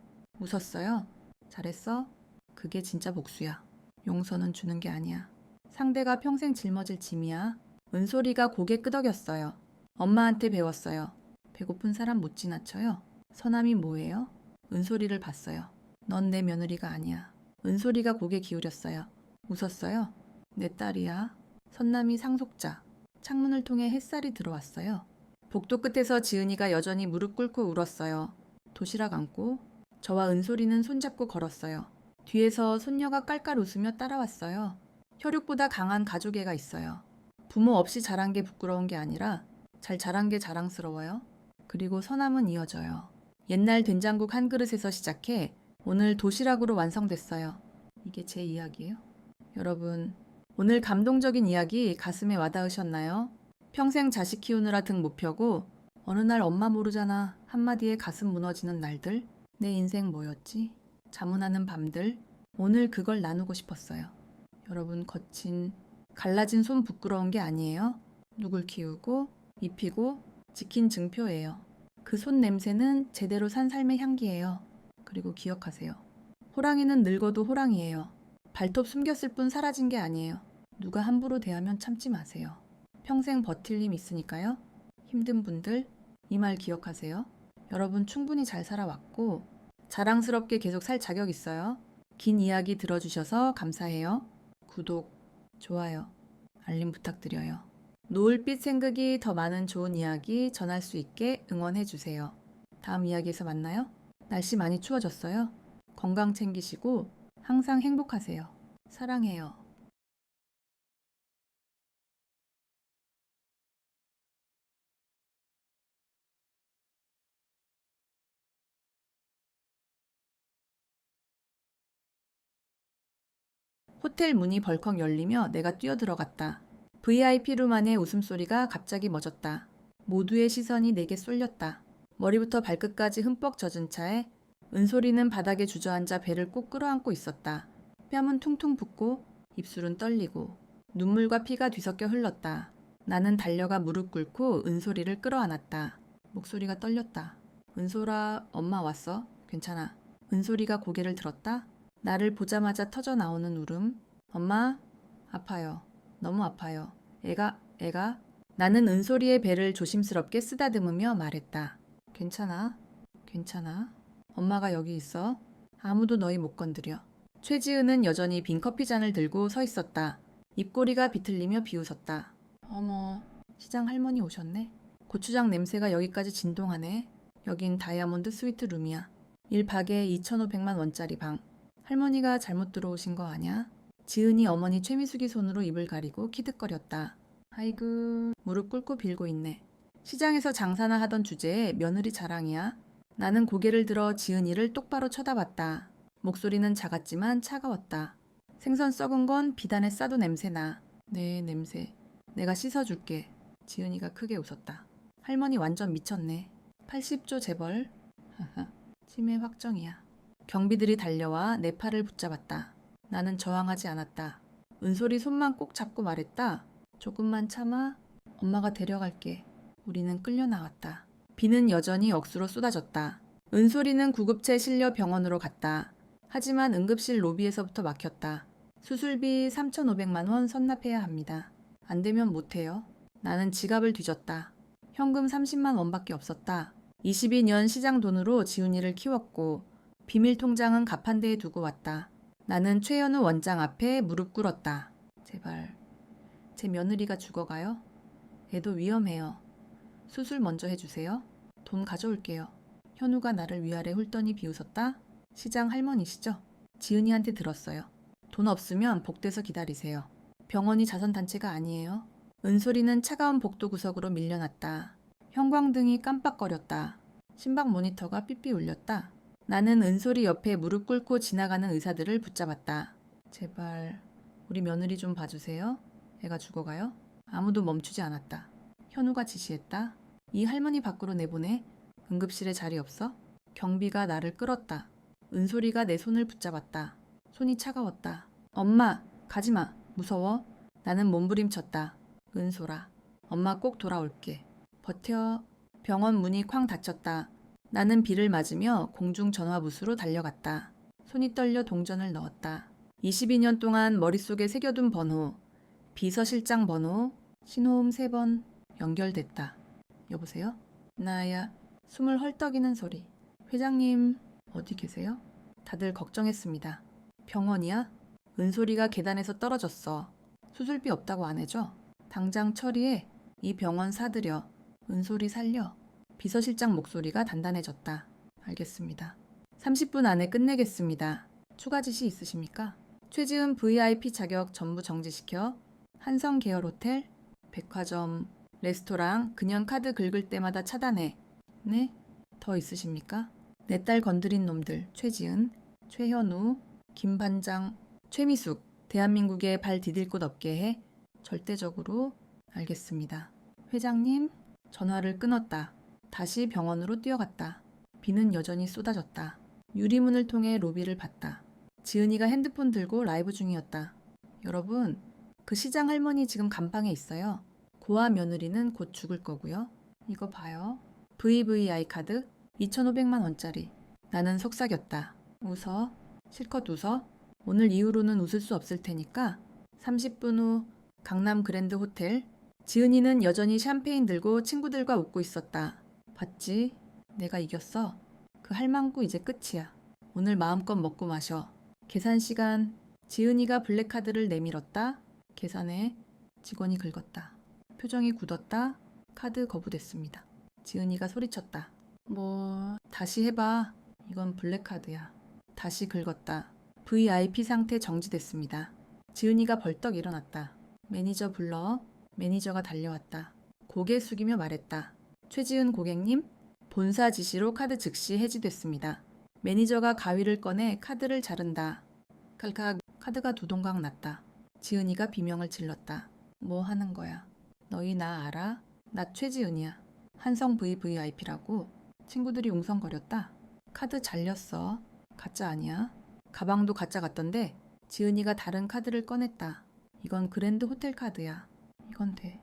웃었어요. 잘했어? 그게 진짜 복수야. 용서는 주는 게 아니야. 상대가 평생 짊어질 짐이야. 은솔이가 고개 끄덕였어요. 엄마한테 배웠어요. 배고픈 사람 못 지나쳐요. 서남이 뭐예요? 은솔이를 봤어요. 넌 내 며느리가 아니야. 은솔이가 고개 기울였어요. 웃었어요. 내 딸이야. 선남이 상속자. 창문을 통해 햇살이 들어왔어요. 복도 끝에서 지은이가 여전히 무릎 꿇고 울었어요. 도시락 안고 저와 은솔이는 손잡고 걸었어요. 뒤에서 손녀가 깔깔 웃으며 따라왔어요. 혈육보다 강한 가족애가 있어요. 부모 없이 자란 게 부끄러운 게 아니라 잘 자란 게 자랑스러워요. 그리고 선함은 이어져요. 옛날 된장국 한 그릇에서 시작해 오늘 도시락으로 완성됐어요. 이게 제 이야기예요. 여러분, 오늘 감동적인 이야기 가슴에 와닿으셨나요? 평생 자식 키우느라 등 못 펴고 어느 날 엄마 모르잖아 한마디에 가슴 무너지는 날들, 내 인생 뭐였지? 자문하는 밤들, 오늘 그걸 나누고 싶었어요. 여러분, 거친 갈라진 손 부끄러운 게 아니에요. 누굴 키우고 입히고 지킨 증표예요. 그 손 냄새는 제대로 산 삶의 향기예요. 그리고 기억하세요. 호랑이는 늙어도 호랑이에요. 발톱 숨겼을 뿐 사라진 게 아니에요. 누가 함부로 대하면 참지 마세요. 평생 버틸 힘 있으니까요. 힘든 분들 이 말 기억하세요. 여러분 충분히 잘 살아왔고 자랑스럽게 계속 살 자격 있어요. 긴 이야기 들어주셔서 감사해요. 구독, 좋아요, 알림 부탁드려요. 노을빛 생극이 더 많은 좋은 이야기 전할 수 있게 응원해주세요. 다음 이야기에서 만나요. 날씨 많이 추워졌어요. 건강 챙기시고 항상 행복하세요. 사랑해요. 호텔 문이 벌컥 열리며 내가 뛰어들어갔다. VIP룸 안의 웃음소리가 갑자기 멎었다. 모두의 시선이 내게 쏠렸다. 머리부터 발끝까지 흠뻑 젖은 차에 은솔이는 바닥에 주저앉아 배를 꼭 끌어안고 있었다. 뺨은 퉁퉁 붓고 입술은 떨리고 눈물과 피가 뒤섞여 흘렀다. 나는 달려가 무릎 꿇고 은솔이를 끌어안았다. 목소리가 떨렸다. 은솔아, 엄마 왔어? 괜찮아. 은솔이가 고개를 들었다. 나를 보자마자 터져 나오는 울음. 엄마, 아파요. 너무 아파요. 애가? 나는 은솔이의 배를 조심스럽게 쓰다듬으며 말했다. 괜찮아. 엄마가 여기 있어. 아무도 너희 못 건드려. 최지은은 여전히 빈 커피잔을 들고 서 있었다. 입꼬리가 비틀리며 비웃었다. 어머, 시장 할머니 오셨네. 고추장 냄새가 여기까지 진동하네. 여긴 다이아몬드 스위트 룸이야. 1박에 2,500만 원짜리 방. 할머니가 잘못 들어오신 거 아냐? 지은이 어머니 최미숙이 손으로 입을 가리고 키득거렸다. 아이고, 무릎 꿇고 빌고 있네. 시장에서 장사나 하던 주제에 며느리 자랑이야. 나는 고개를 들어 지은이를 똑바로 쳐다봤다. 목소리는 작았지만 차가웠다. 생선 썩은 건 비단에 싸도 냄새나. 네, 냄새. 내가 씻어줄게. 지은이가 크게 웃었다. 할머니 완전 미쳤네. 80조 재벌. 치매 확정이야. 경비들이 달려와 내 팔을 붙잡았다. 나는 저항하지 않았다. 은솔이 손만 꼭 잡고 말했다. 조금만 참아. 엄마가 데려갈게. 우리는 끌려 나왔다. 비는 여전히 억수로 쏟아졌다. 은솔이는 구급차에 실려 병원으로 갔다. 하지만 응급실 로비에서부터 막혔다. 수술비 3,500만 원 선납해야 합니다. 안 되면 못해요. 나는 지갑을 뒤졌다. 현금 30만 원밖에 없었다. 22년 시장 돈으로 지훈이를 키웠고 비밀 통장은 가판대에 두고 왔다. 나는 최현우 원장 앞에 무릎 꿇었다. 제발, 제 며느리가 죽어가요? 애도 위험해요. 수술 먼저 해주세요. 돈 가져올게요. 현우가 나를 위아래 훑더니 비웃었다. 시장 할머니시죠? 지은이한테 들었어요. 돈 없으면 복도에서 기다리세요. 병원이 자선단체가 아니에요. 은솔이는 차가운 복도 구석으로 밀려났다. 형광등이 깜빡거렸다. 심박 모니터가 삐삐 울렸다. 나는 은솔이 옆에 무릎 꿇고 지나가는 의사들을 붙잡았다. 제발 우리 며느리 좀 봐주세요. 애가 죽어가요? 아무도 멈추지 않았다. 현우가 지시했다. 이 할머니 밖으로 내보내. 응급실에 자리 없어? 경비가 나를 끌었다. 은솔이가 내 손을 붙잡았다. 손이 차가웠다. 엄마, 가지마. 무서워? 나는 몸부림쳤다. 은솔아, 엄마 꼭 돌아올게. 버텨. 병원 문이 쾅 닫혔다. 나는 비를 맞으며 공중전화부스로 달려갔다. 손이 떨려 동전을 넣었다. 22년 동안 머릿속에 새겨둔 번호, 비서실장 번호, 신호음 3번 연결됐다. 여보세요? 나야. 숨을 헐떡이는 소리. 회장님, 어디 계세요? 다들 걱정했습니다. 병원이야? 은솔이가 계단에서 떨어졌어. 수술비 없다고 안 해줘? 당장 처리해. 이 병원 사들여. 은솔이 살려. 비서실장 목소리가 단단해졌다. 알겠습니다. 30분 안에 끝내겠습니다. 추가 지시 있으십니까? 최지은 VIP 자격 전부 정지시켜. 한성 계열 호텔, 백화점, 레스토랑, 그냥 카드 긁을 때마다 차단해. 네? 더 있으십니까? 내 딸 건드린 놈들 최지은, 최현우, 김반장, 최미숙, 대한민국에 발 디딜 곳 없게 해. 절대적으로. 알겠습니다. 회장님, 전화를 끊었다. 다시 병원으로 뛰어갔다. 비는 여전히 쏟아졌다. 유리문을 통해 로비를 봤다. 지은이가 핸드폰 들고 라이브 중이었다. 여러분, 그 시장 할머니 지금 감방에 있어요. 고아 며느리는 곧 죽을 거고요. 이거 봐요. VVI 카드 2,500만 원짜리. 나는 속삭였다. 웃어. 실컷 웃어. 오늘 이후로는 웃을 수 없을 테니까 30분 후 강남 그랜드 호텔. 지은이는 여전히 샴페인 들고 친구들과 웃고 있었다. 봤지? 내가 이겼어. 그 할망구 이제 끝이야. 오늘 마음껏 먹고 마셔. 계산 시간. 지은이가 블랙카드를 내밀었다. 계산해. 직원이 긁었다. 표정이 굳었다. 카드 거부됐습니다. 지은이가 소리쳤다. 다시 해봐. 이건 블랙카드야. 다시 긁었다. VIP 상태 정지됐습니다. 지은이가 벌떡 일어났다. 매니저 불러. 매니저가 달려왔다. 고개 숙이며 말했다. 최지은 고객님, 본사 지시로 카드 즉시 해지됐습니다. 매니저가 가위를 꺼내 카드를 자른다. 칼칵. 카드가 두 동강 났다. 지은이가 비명을 질렀다. 뭐 하는 거야? 너희 나 알아? 나 최지은이야. 한성 VVIP라고. 친구들이 웅성거렸다. 카드 잘렸어. 가짜 아니야? 가방도 가짜 같던데. 지은이가 다른 카드를 꺼냈다. 이건 그랜드 호텔 카드야. 이건 돼.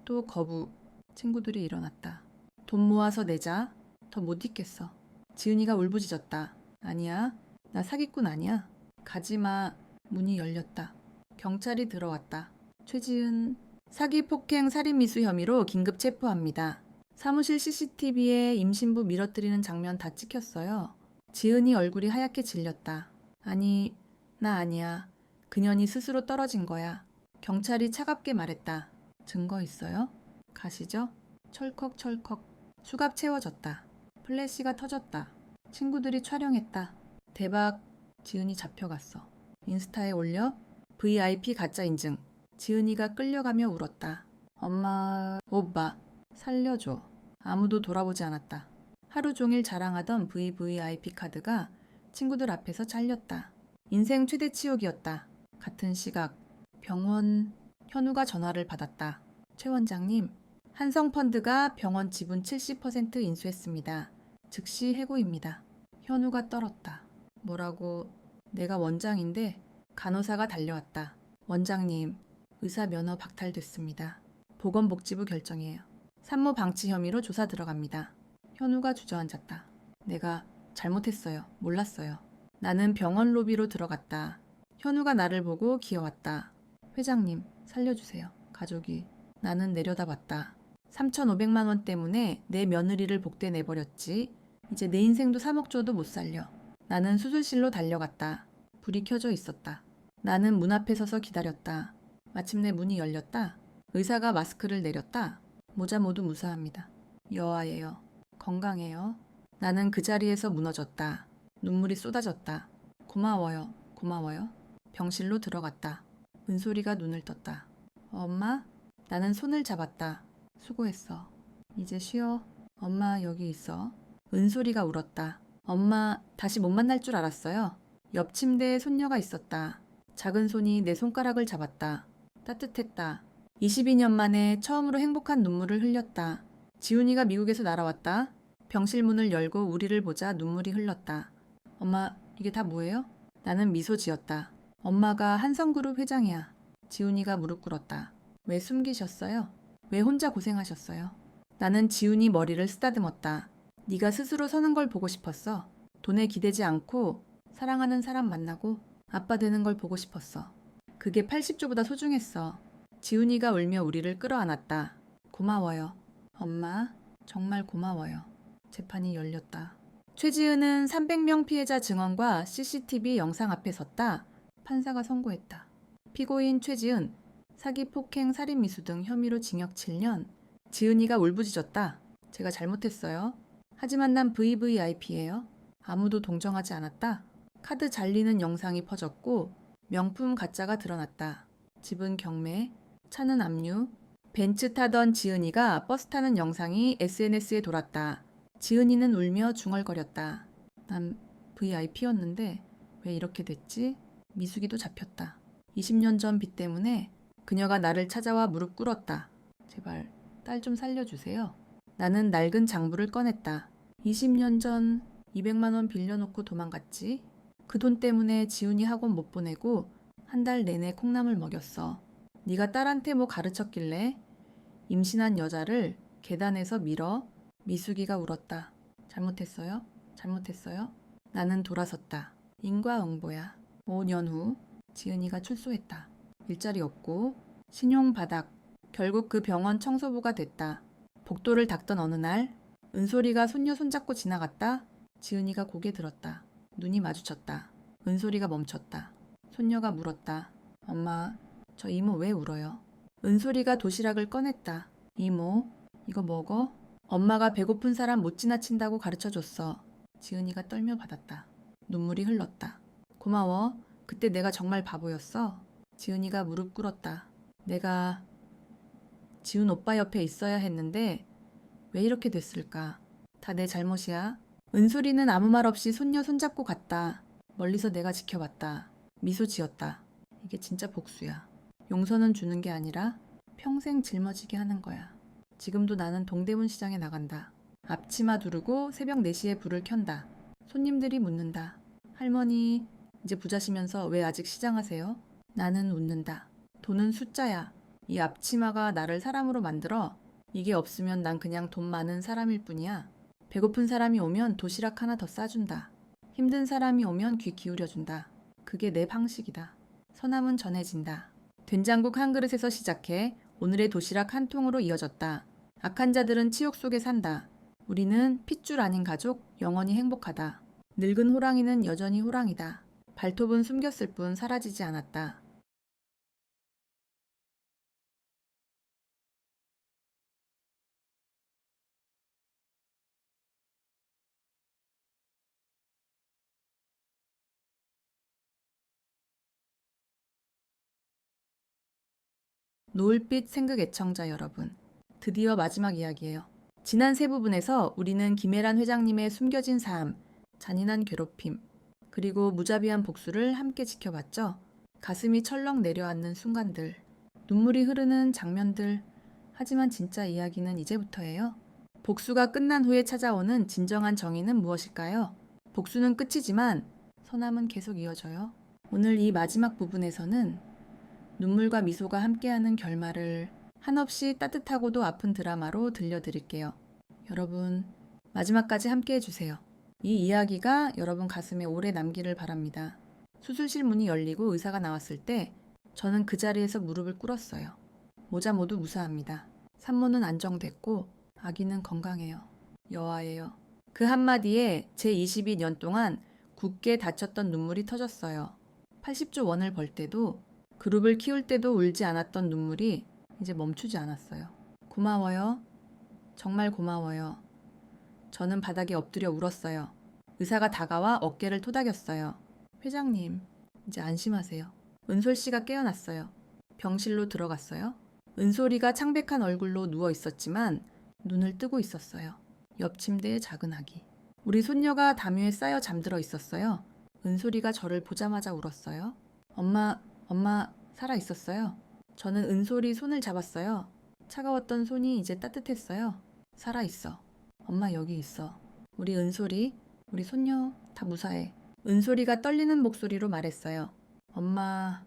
또 거부. 친구들이 일어났다. 돈 모아서 내자. 더 못 있겠어. 지은이가 울부짖었다. 아니야. 나 사기꾼 아니야. 가지마. 문이 열렸다. 경찰이 들어왔다. 최지은, 사기, 폭행, 살인미수 혐의로 긴급 체포합니다. 사무실 CCTV에 임신부 밀어뜨리는 장면 다 찍혔어요. 지은이 얼굴이 하얗게 질렸다. 아니, 나 아니야. 그년이 스스로 떨어진 거야. 경찰이 차갑게 말했다. 증거 있어요? 가시죠? 철컥철컥. 수갑 채워졌다. 플래시가 터졌다. 친구들이 촬영했다. 대박. 지은이 잡혀갔어. 인스타에 올려. VIP 가짜 인증. 지은이가 끌려가며 울었다. 엄마, 오빠, 살려줘. 아무도 돌아보지 않았다. 하루 종일 자랑하던 VVIP 카드가 친구들 앞에서 잘렸다. 인생 최대 치욕이었다. 같은 시각. 병원. 현우가 전화를 받았다. 최 원장님, 한성펀드가 병원 지분 70% 인수했습니다. 즉시 해고입니다. 현우가 떨었다. 뭐라고? 내가 원장인데. 간호사가 달려왔다. 원장님, 의사 면허 박탈됐습니다. 보건복지부 결정이에요. 산모 방치 혐의로 조사 들어갑니다. 현우가 주저앉았다. 내가 잘못했어요. 몰랐어요. 나는 병원 로비로 들어갔다. 현우가 나를 보고 기어왔다. 회장님, 살려주세요. 가족이. 나는 내려다봤다. 3,500만 원 때문에 내 며느리를 복대 내버렸지. 이제 내 인생도 3억 줘도 못 살려. 나는 수술실로 달려갔다. 불이 켜져 있었다. 나는 문 앞에 서서 기다렸다. 마침내 문이 열렸다. 의사가 마스크를 내렸다. 모자 모두 무사합니다. 여아예요. 건강해요. 나는 그 자리에서 무너졌다. 눈물이 쏟아졌다. 고마워요. 고마워요. 병실로 들어갔다. 은솔이가 눈을 떴다. 엄마? 나는 손을 잡았다. 수고했어. 이제 쉬어. 엄마 여기 있어. 은솔이가 울었다. 엄마 다시 못 만날 줄 알았어요. 옆 침대에 손녀가 있었다. 작은 손이 내 손가락을 잡았다. 따뜻했다. 22년 만에 처음으로 행복한 눈물을 흘렸다. 지훈이가 미국에서 날아왔다. 병실 문을 열고 우리를 보자 눈물이 흘렀다. 엄마, 이게 다 뭐예요? 나는 미소 지었다. 엄마가 한성그룹 회장이야. 지훈이가 무릎 꿇었다. 왜 숨기셨어요? 왜 혼자 고생하셨어요? 나는 지훈이 머리를 쓰다듬었다. 네가 스스로 서는 걸 보고 싶었어. 돈에 기대지 않고 사랑하는 사람 만나고 아빠 되는 걸 보고 싶었어. 그게 80조보다 소중했어. 지훈이가 울며 우리를 끌어안았다. 고마워요. 엄마, 정말 고마워요. 재판이 열렸다. 최지은은 300명 피해자 증언과 CCTV 영상 앞에 섰다. 판사가 선고했다. 피고인 최지은, 사기, 폭행, 살인, 미수 등 혐의로 징역 7년. 지은이가 울부짖었다. 제가 잘못했어요. 하지만 난 VVIP예요. 아무도 동정하지 않았다. 카드 잘리는 영상이 퍼졌고 명품 가짜가 드러났다. 집은 경매, 차는 압류. 벤츠 타던 지은이가 버스 타는 영상이 SNS에 돌았다. 지은이는 울며 중얼거렸다. 난 VIP였는데 왜 이렇게 됐지? 미숙이도 잡혔다. 20년 전 빚 때문에 그녀가 나를 찾아와 무릎 꿇었다. 제발 딸 좀 살려주세요. 나는 낡은 장부를 꺼냈다. 20년 전 200만 원 빌려놓고 도망갔지. 그 돈 때문에 지훈이 학원 못 보내고 한 달 내내 콩나물 먹였어. 네가 딸한테 뭐 가르쳤길래? 임신한 여자를 계단에서 밀어. 미숙이가 울었다. 잘못했어요? 잘못했어요? 나는 돌아섰다. 인과응보야. 5년 후 지은이가 출소했다. 일자리 없고 신용 바닥. 결국 그 병원 청소부가 됐다. 복도를 닦던 어느 날 은솔이가 손녀 손잡고 지나갔다. 지은이가 고개 들었다. 눈이 마주쳤다. 은솔이가 멈췄다. 손녀가 물었다. 엄마, 저 이모 왜 울어요? 은솔이가 도시락을 꺼냈다. 이모, 이거 먹어? 엄마가 배고픈 사람 못 지나친다고 가르쳐줬어. 지은이가 떨며 받았다. 눈물이 흘렀다. 고마워. 그때 내가 정말 바보였어. 지은이가 무릎 꿇었다. 내가 지훈 오빠 옆에 있어야 했는데 왜 이렇게 됐을까? 다 내 잘못이야. 은솔이는 아무 말 없이 손녀 손잡고 갔다. 멀리서 내가 지켜봤다. 미소 지었다. 이게 진짜 복수야. 용서는 주는 게 아니라 평생 짊어지게 하는 거야. 지금도 나는 동대문 시장에 나간다. 앞치마 두르고 새벽 4시에 불을 켠다. 손님들이 묻는다. 할머니, 이제 부자시면서 왜 아직 시장 하세요? 나는 웃는다. 돈은 숫자야. 이 앞치마가 나를 사람으로 만들어. 이게 없으면 난 그냥 돈 많은 사람일 뿐이야. 배고픈 사람이 오면 도시락 하나 더 싸준다. 힘든 사람이 오면 귀 기울여준다. 그게 내 방식이다. 선함은 전해진다. 된장국 한 그릇에서 시작해 오늘의 도시락 한 통으로 이어졌다. 악한 자들은 치욕 속에 산다. 우리는 핏줄 아닌 가족, 영원히 행복하다. 늙은 호랑이는 여전히 호랑이다. 발톱은 숨겼을 뿐 사라지지 않았다. 노을빛 생극 애청자 여러분, 드디어 마지막 이야기예요. 지난 세 부분에서 우리는 김혜란 회장님의 숨겨진 삶, 잔인한 괴롭힘, 그리고 무자비한 복수를 함께 지켜봤죠. 가슴이 철렁 내려앉는 순간들, 눈물이 흐르는 장면들. 하지만 진짜 이야기는 이제부터예요. 복수가 끝난 후에 찾아오는 진정한 정의는 무엇일까요? 복수는 끝이지만 선함은 계속 이어져요. 오늘 이 마지막 부분에서는 눈물과 미소가 함께하는 결말을 한없이 따뜻하고도 아픈 드라마로 들려드릴게요. 여러분, 마지막까지 함께 해주세요. 이 이야기가 여러분 가슴에 오래 남기를 바랍니다. 수술실 문이 열리고 의사가 나왔을 때 저는 그 자리에서 무릎을 꿇었어요. 모자 모두 무사합니다. 산모는 안정됐고 아기는 건강해요. 여아예요. 그 한마디에 제 22년 동안 굳게 닫혔던 눈물이 터졌어요. 80조 원을 벌 때도 그룹을 키울 때도 울지 않았던 눈물이 이제 멈추지 않았어요. 고마워요. 정말 고마워요. 저는 바닥에 엎드려 울었어요. 의사가 다가와 어깨를 토닥였어요. 회장님, 이제 안심하세요. 은솔 씨가 깨어났어요. 병실로 들어갔어요. 은솔이가 창백한 얼굴로 누워 있었지만 눈을 뜨고 있었어요. 옆 침대에 작은 아기. 우리 손녀가 담요에 쌓여 잠들어 있었어요. 은솔이가 저를 보자마자 울었어요. 엄마 살아 있었어요. 저는 은솔이 손을 잡았어요. 차가웠던 손이 이제 따뜻했어요. 살아 있어. 엄마 여기 있어. 우리 은솔이, 우리 손녀 다 무사해. 은솔이가 떨리는 목소리로 말했어요. 엄마,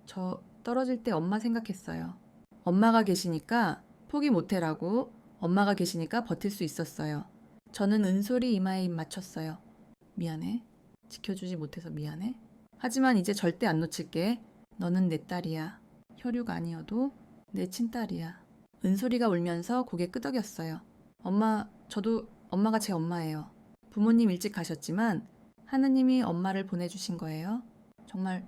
저 떨어질 때 엄마 생각했어요. 엄마가 계시니까 포기 못해라고. 엄마가 계시니까 버틸 수 있었어요. 저는 은솔이 이마에 입 맞췄어요. 미안해. 지켜주지 못해서 미안해. 하지만 이제 절대 안 놓칠게. 너는 내 딸이야. 혈육 아니어도 내 친딸이야. 은솔이가 울면서 고개 끄덕였어요. 엄마, 저도 엄마가 제 엄마예요. 부모님 일찍 가셨지만 하느님이 엄마를 보내주신 거예요. 정말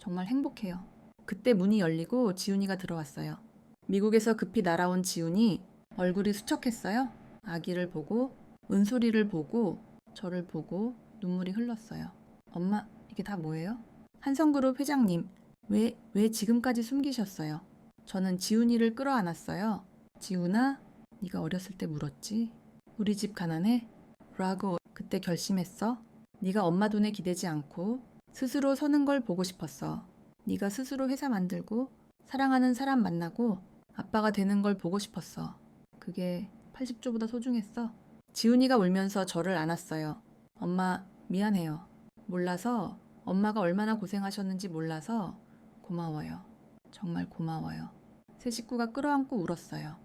정말 행복해요. 그때 문이 열리고 지훈이가 들어왔어요. 미국에서 급히 날아온 지훈이 얼굴이 수척했어요. 아기를 보고, 은솔이를 보고, 저를 보고 눈물이 흘렀어요. 엄마, 이게 다 뭐예요? 한성그룹 회장님, 왜 지금까지 숨기셨어요? 저는 지훈이를 끌어안았어요. 지훈아, 네가 어렸을 때 물었지? 우리 집 가난해? 라고 그때 결심했어. 네가 엄마 돈에 기대지 않고 스스로 서는 걸 보고 싶었어. 네가 스스로 회사 만들고 사랑하는 사람 만나고 아빠가 되는 걸 보고 싶었어. 그게 80조보다 소중했어. 지훈이가 울면서 저를 안았어요. 엄마, 미안해요. 몰라서 엄마가 얼마나 고생하셨는지 몰라서 고마워요. 정말 고마워요. 세 식구가 끌어안고 울었어요.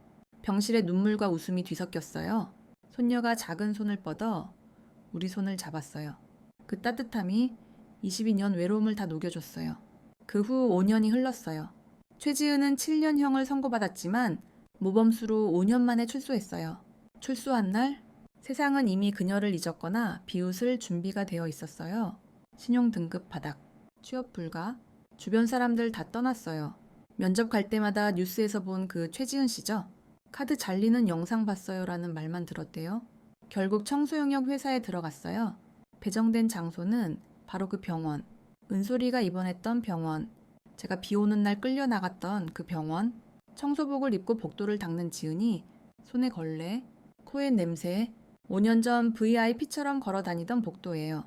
병실에 눈물과 웃음이 뒤섞였어요. 손녀가 작은 손을 뻗어 우리 손을 잡았어요. 그 따뜻함이 22년 외로움을 다 녹여줬어요. 그 후 5년이 흘렀어요. 최지은은 7년형을 선고받았지만 모범수로 5년 만에 출소했어요. 출소한 날 세상은 이미 그녀를 잊었거나 비웃을 준비가 되어 있었어요. 신용등급 바닥, 취업 불가, 주변 사람들 다 떠났어요. 면접 갈 때마다 뉴스에서 본 그 최지은 씨죠? 카드 잘리는 영상 봤어요 라는 말만 들었대요. 결국 청소용역 회사에 들어갔어요. 배정된 장소는 바로 그 병원, 은솔이가 입원했던 병원, 제가 비 오는 날 끌려 나갔던 그 병원, 청소복을 입고 복도를 닦는 지은이 손에 걸레, 코에 냄새, 5년 전 VIP처럼 걸어 다니던 복도예요.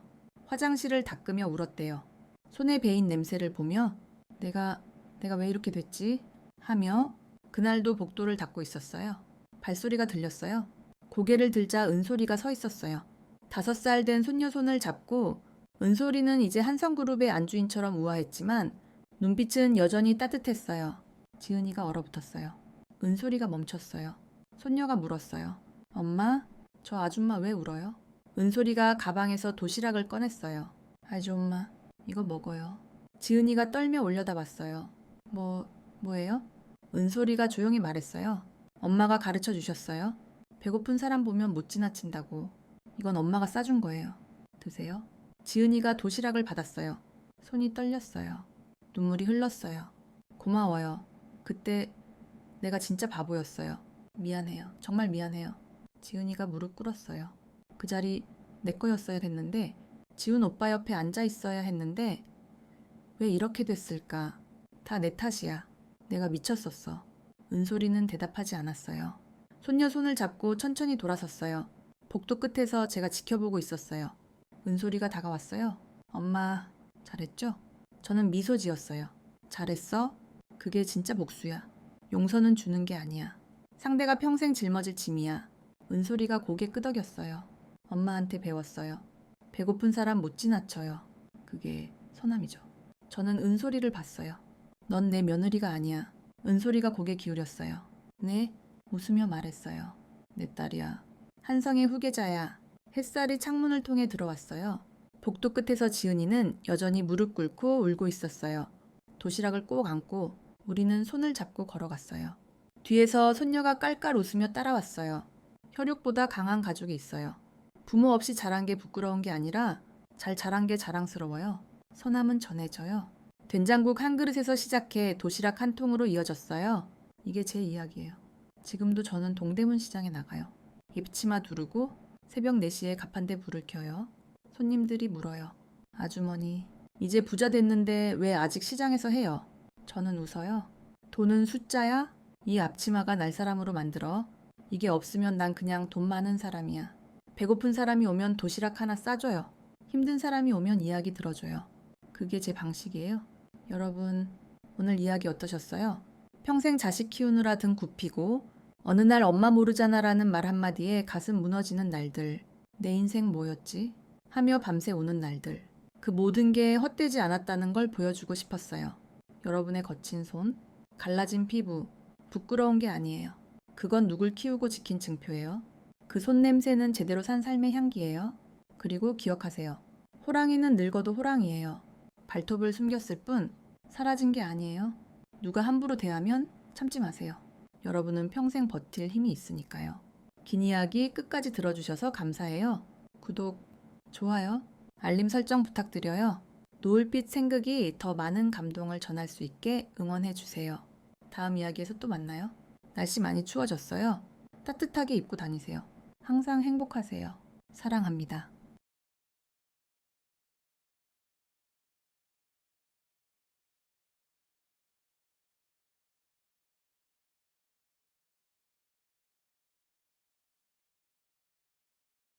화장실을 닦으며 울었대요. 손에 배인 냄새를 보며 내가 왜 이렇게 됐지? 하며 그날도 복도를 닦고 있었어요. 발소리가 들렸어요. 고개를 들자 은솔이가 서 있었어요. 5살 된 손녀 손을 잡고 은솔이는 이제 한성그룹의 안주인처럼 우아했지만 눈빛은 여전히 따뜻했어요. 지은이가 얼어붙었어요. 은솔이가 멈췄어요. 손녀가 물었어요. 엄마, 저 아줌마 왜 울어요? 은솔이가 가방에서 도시락을 꺼냈어요. 아줌마, 이거 먹어요. 지은이가 떨며 올려다봤어요. 뭐예요? 은솔이가 조용히 말했어요. 엄마가 가르쳐 주셨어요. 배고픈 사람 보면 못 지나친다고. 이건 엄마가 싸준 거예요. 드세요. 지은이가 도시락을 받았어요. 손이 떨렸어요. 눈물이 흘렀어요. 고마워요. 그때 내가 진짜 바보였어요. 미안해요. 정말 미안해요. 지은이가 무릎 꿇었어요. 그 자리 내 거였어야 했는데 지훈 오빠 옆에 앉아 있어야 했는데 왜 이렇게 됐을까? 다 내 탓이야. 내가 미쳤었어. 은솔이는 대답하지 않았어요. 손녀 손을 잡고 천천히 돌아섰어요. 복도 끝에서 제가 지켜보고 있었어요. 은솔이가 다가왔어요. 엄마, 잘했죠? 저는 미소 지었어요. 잘했어? 그게 진짜 복수야. 용서는 주는 게 아니야. 상대가 평생 짊어질 짐이야. 은솔이가 고개 끄덕였어요. 엄마한테 배웠어요. 배고픈 사람 못 지나쳐요. 그게 서남이죠. 저는 은솔이를 봤어요. 넌 내 며느리가 아니야. 은솔이가 고개 기울였어요. 네? 웃으며 말했어요. 내 딸이야. 한성의 후계자야. 햇살이 창문을 통해 들어왔어요. 복도 끝에서 지은이는 여전히 무릎 꿇고 울고 있었어요. 도시락을 꼭 안고 우리는 손을 잡고 걸어갔어요. 뒤에서 손녀가 깔깔 웃으며 따라왔어요. 혈육보다 강한 가족이 있어요. 부모 없이 자란 게 부끄러운 게 아니라 잘 자란 게 자랑스러워요. 서남은 전해져요. 된장국 한 그릇에서 시작해 도시락 한 통으로 이어졌어요. 이게 제 이야기예요. 지금도 저는 동대문 시장에 나가요. 입치마 두르고 새벽 4시에 가판대 불을 켜요. 손님들이 물어요. 아주머니, 이제 부자 됐는데 왜 아직 시장에서 해요? 저는 웃어요. 돈은 숫자야? 이 앞치마가 날 사람으로 만들어. 이게 없으면 난 그냥 돈 많은 사람이야. 배고픈 사람이 오면 도시락 하나 싸줘요. 힘든 사람이 오면 이야기 들어줘요. 그게 제 방식이에요. 여러분, 오늘 이야기 어떠셨어요? 평생 자식 키우느라 등 굽히고 어느 날 엄마 모르잖아라는 말 한마디에 가슴 무너지는 날들. 내 인생 뭐였지? 하며 밤새 우는 날들. 그 모든 게 헛되지 않았다는 걸 보여주고 싶었어요. 여러분의 거친 손, 갈라진 피부, 부끄러운 게 아니에요. 그건 누굴 키우고 지킨 증표예요. 그 손 냄새는 제대로 산 삶의 향기예요. 그리고 기억하세요. 호랑이는 늙어도 호랑이에요. 발톱을 숨겼을 뿐 사라진 게 아니에요. 누가 함부로 대하면 참지 마세요. 여러분은 평생 버틸 힘이 있으니까요. 긴 이야기 끝까지 들어주셔서 감사해요. 구독, 좋아요, 알림 설정 부탁드려요. 노을빛 생극이 더 많은 감동을 전할 수 있게 응원해주세요. 다음 이야기에서 또 만나요. 날씨 많이 추워졌어요. 따뜻하게 입고 다니세요. 항상 행복하세요. 사랑합니다.